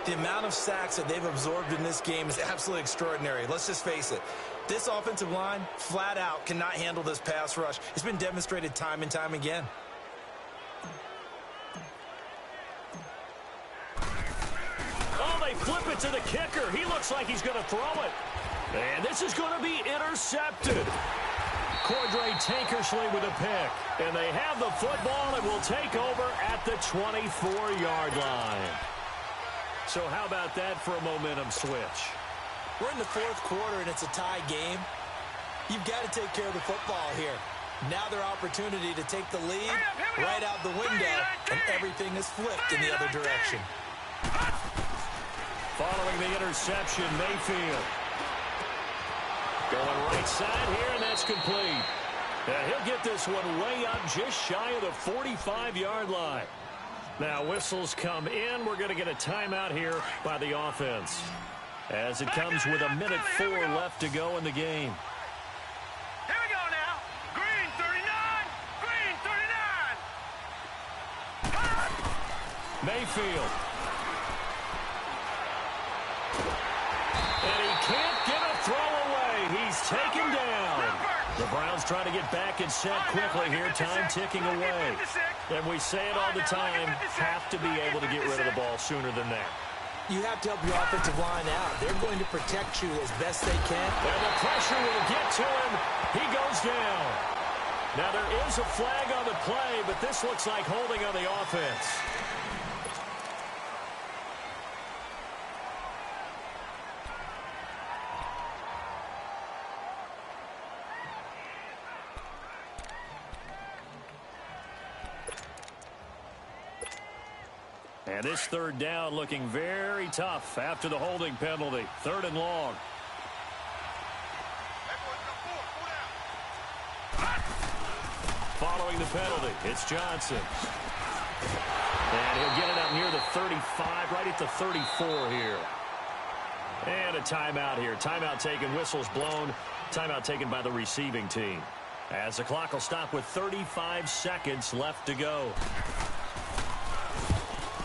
The amount of sacks that they've absorbed in this game is absolutely extraordinary. Let's just face it. This offensive line, flat out, cannot handle this pass rush. It's been demonstrated time and time again. Oh, they flip it to the kicker. He looks like he's going to throw it. And this is going to be intercepted. Cordray Tankersley with a pick. And they have the football and will take over at the 24-yard line. So how about that for a momentum switch? We're in the fourth quarter and it's a tie game. You've got to take care of the football here. Now their opportunity to take the lead right out the window, and everything is flipped in the other direction. Following the interception, Mayfield. Going right side here, and that's complete. And he'll get this one way up just shy of the 45-yard line. Now whistles come in. We're going to get a timeout here by the offense, as it comes with 1:04 left to go in the game. Here we go now. Green 39. Green 39. Mayfield. And he can't get a throw away. He's taken down. The Browns trying to get back and set quickly here. Time ticking away. And we say it all the time, have to be able to get rid of the ball sooner than that. You have to help your offensive line out. They're going to protect you as best they can. And the pressure will get to him. He goes down. Now, there is a flag on the play, but this looks like holding on the offense. And this third down looking very tough after the holding penalty. 3rd and long. Following the penalty, it's Johnson. And he'll get it up near the 35, right at the 34 here. And a timeout here. Timeout taken, whistles blown. Timeout taken by the receiving team. As the clock will stop with 35 seconds left to go.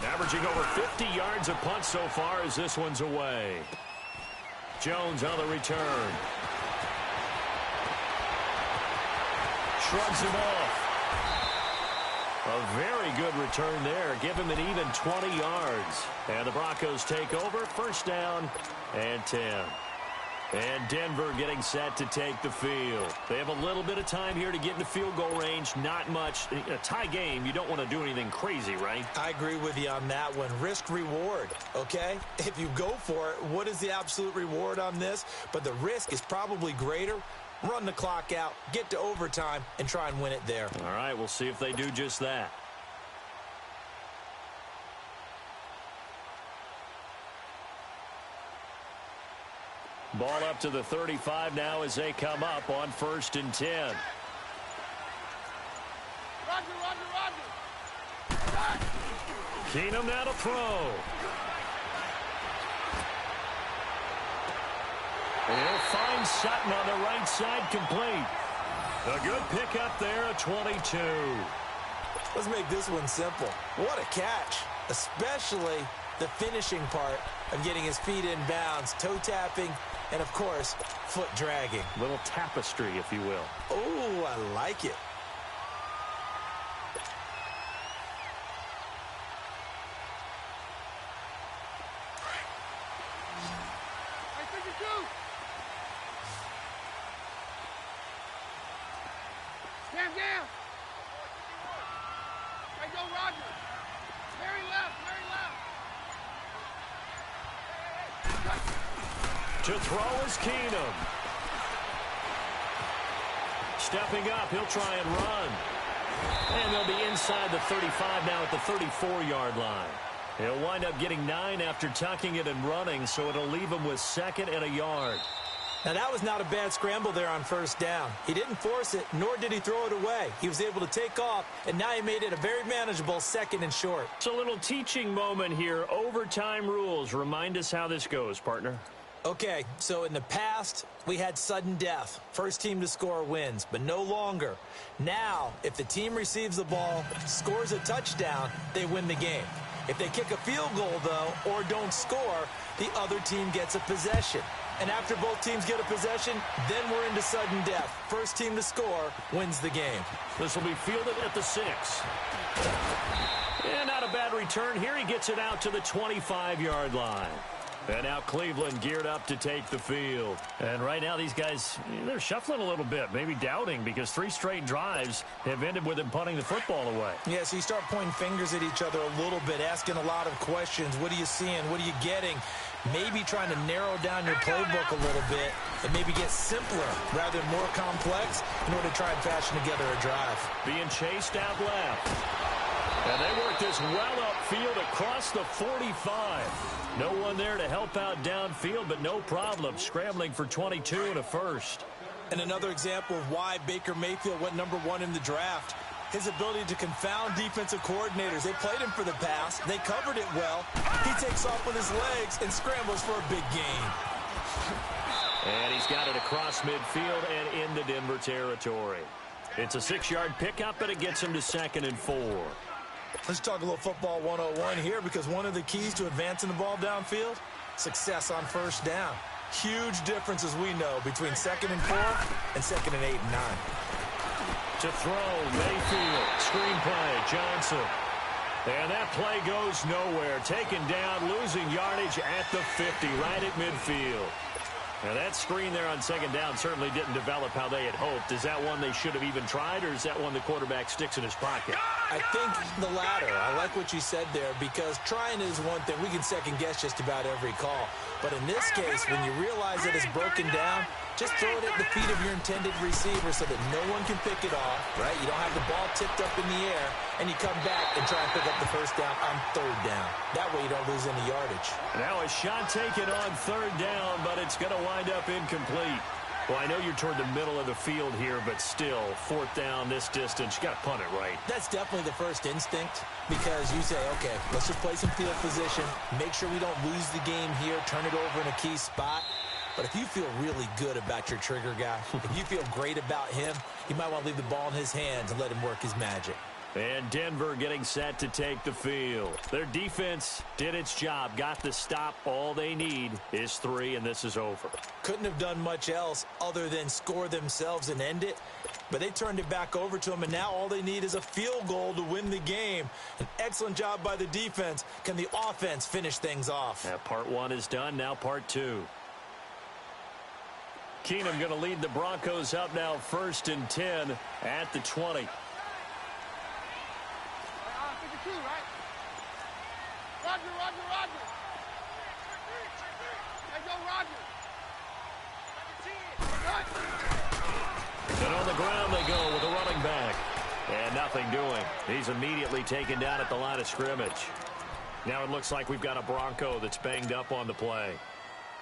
Averaging over 50 yards a punt so far as this one's away. Jones on the return. Shrugs him off. A very good return there. Give him an even 20 yards. And the Broncos take over. 1st down and 10. And Denver getting set to take the field. They have a little bit of time here to get into field goal range. Not much. In a tie game, you don't want to do anything crazy, right? I agree with you on that one. Risk reward, okay? If you go for it, what is the absolute reward on this? But the risk is probably greater. Run the clock out, get to overtime, and try and win it there. All right, we'll see if they do just that. Ball up to the 35 now as they come up on 1st and 10. Roger. Keenum now to throw. He'll find Sutton on the right side, complete. A good pickup there at 22. Let's make this one simple. What a catch, especially the finishing part of getting his feet in bounds, toe tapping, and, of course, foot dragging. Little tapestry, if you will. Oh, I like it. Stand down. Hey, go, Roger. Very left. To throw is Keenum. Stepping up, he'll try and run. And they'll be inside the 35 now at the 34-yard line. He'll wind up getting 9 after tucking it and running, so it'll leave him with 2nd and a yard. Now, that was not a bad scramble there on 1st down. He didn't force it, nor did he throw it away. He was able to take off, and now he made it a very manageable 2nd and short. It's a little teaching moment here. Overtime rules. Remind us how this goes, partner. Okay, so in the past, we had sudden death. First team to score wins, but no longer. Now, if the team receives the ball, scores a touchdown, they win the game. If they kick a field goal, though, or don't score, the other team gets a possession. And after both teams get a possession, then we're into sudden death. First team to score wins the game. This will be fielded at the 6. And not a bad return here. He gets it out to the 25-yard line. And now Cleveland geared up to take the field. And right now these guys, they're shuffling a little bit, maybe doubting, because 3 straight drives have ended with them punting the football away. Yeah, so you start pointing fingers at each other a little bit, asking a lot of questions. What are you seeing? What are you getting? Maybe trying to narrow down your playbook a little bit and maybe get simpler rather than more complex in order to try and fashion together a drive. Being chased out left. And they work this well upfield across the 45. No one there to help out downfield, but no problem. Scrambling for 22 and a first. And another example of why Baker Mayfield went #1 in the draft. His ability to confound defensive coordinators. They played him for the pass. They covered it well. He takes off with his legs and scrambles for a big gain. And he's got it across midfield and into Denver territory. It's a 6-yard pickup, but it gets him to 2nd and 4. Let's talk a little football 101 here, because one of the keys to advancing the ball downfield, success on 1st down. Huge difference, as we know, between 2nd and 4 and 2nd and 8 and 9. To throw, Mayfield, screen play, Johnson. And that play goes nowhere. Taken down, losing yardage at the 50, right at midfield. Now that screen there on second down certainly didn't develop how they had hoped. Is that one they should have even tried, or is that one the quarterback sticks in his pocket? I think the latter. I like what you said there, because trying is one thing. We can second guess just about every call. But in this case, when you realize that it's broken down, just throw it at the feet of your intended receiver so that no one can pick it off, right? You don't have the ball tipped up in the air, and you come back and try and pick up the first down on third down. That way you don't lose any yardage. Now a shot taken on third down, but it's going to wind up incomplete. Well, I know you're toward the middle of the field here, but still, fourth down this distance, you got to punt it right. That's definitely the first instinct, because you say, okay, let's just play some field position, make sure we don't lose the game here, turn it over in a key spot. But if you feel really good about your trigger guy, if you feel great about him, you might want to leave the ball in his hands and let him work his magic. And Denver getting set to take the field. Their defense did its job, got the stop. All they need is 3, and this is over. Couldn't have done much else other than score themselves and end it. But they turned it back over to them, and now all they need is a field goal to win the game. An excellent job by the defense. Can the offense finish things off? Yeah, part 1 is done, now part 2. Keenum going to lead the Broncos up now, 1st and 10 at the 20. Roger. Let's go, Roger. And on the ground they go with a running back. And nothing doing. He's immediately taken down at the line of scrimmage. Now it looks like we've got a Bronco that's banged up on the play.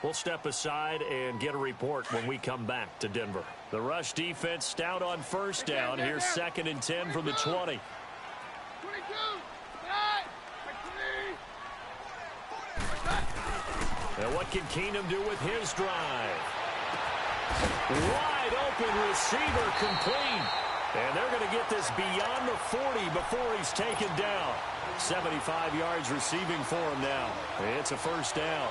We'll step aside and get a report when we come back to Denver. The rush defense stout on first down. Here's 2nd and 10 from the 20. 22. Now what can Keenum do with his drive? Wide open receiver complete. And they're going to get this beyond the 40 before he's taken down. 75 yards receiving for him now. It's a first down.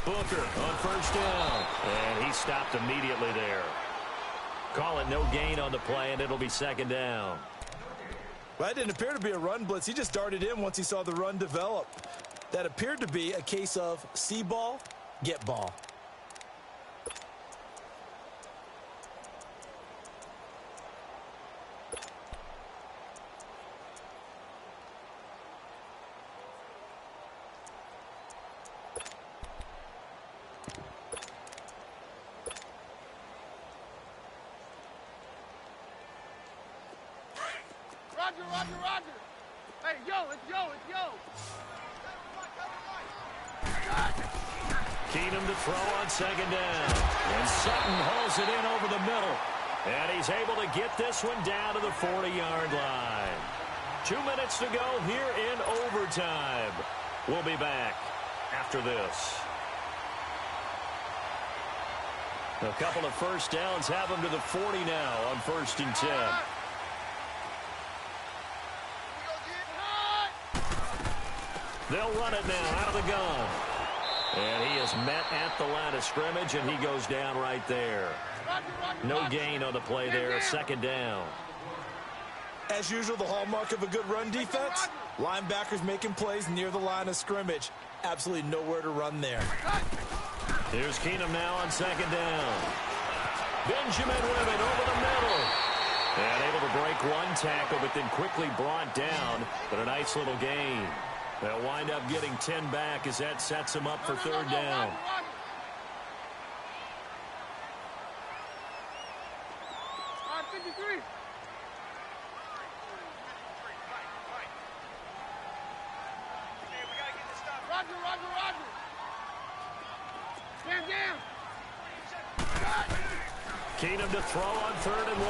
Booker on first down. And he stopped immediately there. Call it no gain on the play, and it'll be 2nd down. Well, that didn't appear to be a run blitz. He just darted in once he saw the run develop. That appeared to be a case of see ball, get ball. Roger. Hey, it's yo. Keenum to throw on 2nd down. And Sutton hauls it in over the middle. And he's able to get this one down to the 40-yard line. 2 minutes to go here in overtime. We'll be back after this. A couple of first downs have him to the 40 now on 1st and 10. They'll run it now out of the gun. And he is met at the line of scrimmage, and he goes down right there. No gain on the play there, 2nd down. As usual, the hallmark of a good run defense, linebackers making plays near the line of scrimmage. Absolutely nowhere to run there. Here's Keenum now on 2nd down. Benjamin with it over the middle. And able to break one tackle, but then quickly brought down. But a nice little gain. They'll wind up getting 10 back as that sets him up for 3rd down. Roger. Stand down. Keenum to throw on 3rd and 1.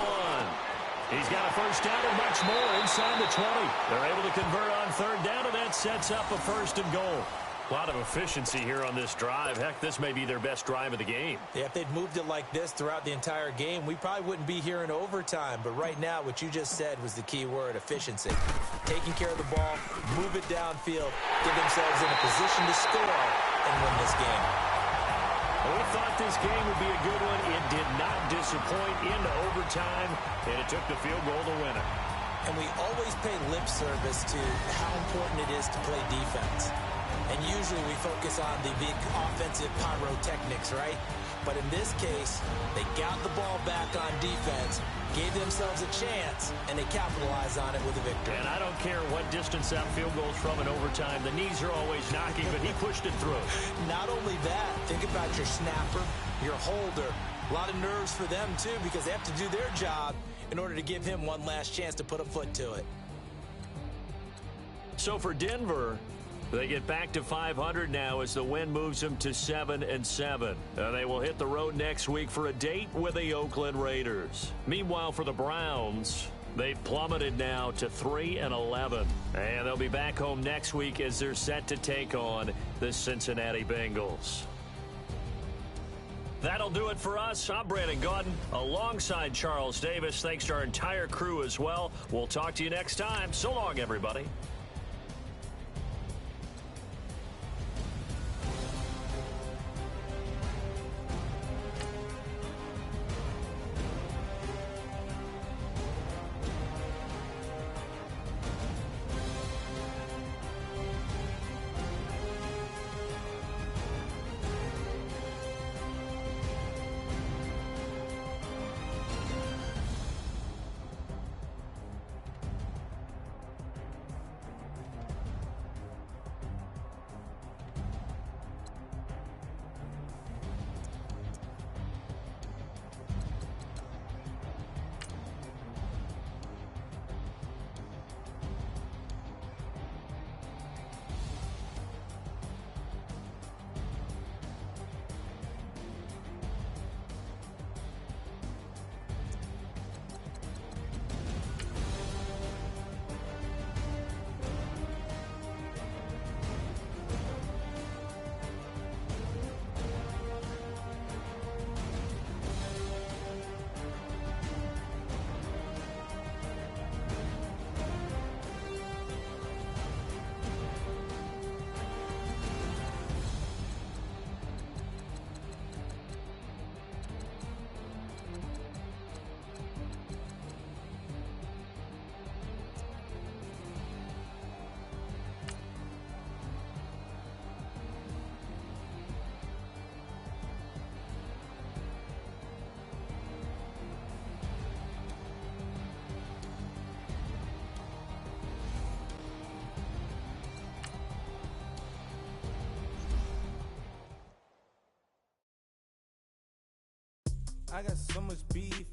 He's got a first down and much more inside the 20. They're able to convert on 3rd down, and that sets up a 1st and goal. A lot of efficiency here on this drive. Heck, this may be their best drive of the game. Yeah, if they'd moved it like this throughout the entire game, we probably wouldn't be here in overtime. But right now, what you just said was the key word, efficiency. Taking care of the ball, move it downfield, get themselves in a position to score and win this game. Well, we thought this game would be a good one. It did not disappoint into overtime, and it took the field goal to win it. And we always pay lip service to how important it is to play defense. And usually we focus on the big offensive pyrotechnics, right? But in this case, they got the ball back on defense, gave themselves a chance, and they capitalized on it with a victory. And I don't care what distance that field goal's from in overtime. The knees are always knocking, but he pushed it through. Not only that, think about your snapper, your holder. A lot of nerves for them, too, because they have to do their job in order to give him one last chance to put a foot to it. So for Denver, they get back to 500 now as the win moves them to 7-7. They will hit the road next week for a date with the Oakland Raiders. Meanwhile, for the Browns, they've plummeted now to 3-11. And they'll be back home next week as they're set to take on the Cincinnati Bengals. That'll do it for us. I'm Brandon Gaudin alongside Charles Davis. Thanks to our entire crew as well. We'll talk to you next time. So long, everybody. I got so much beef.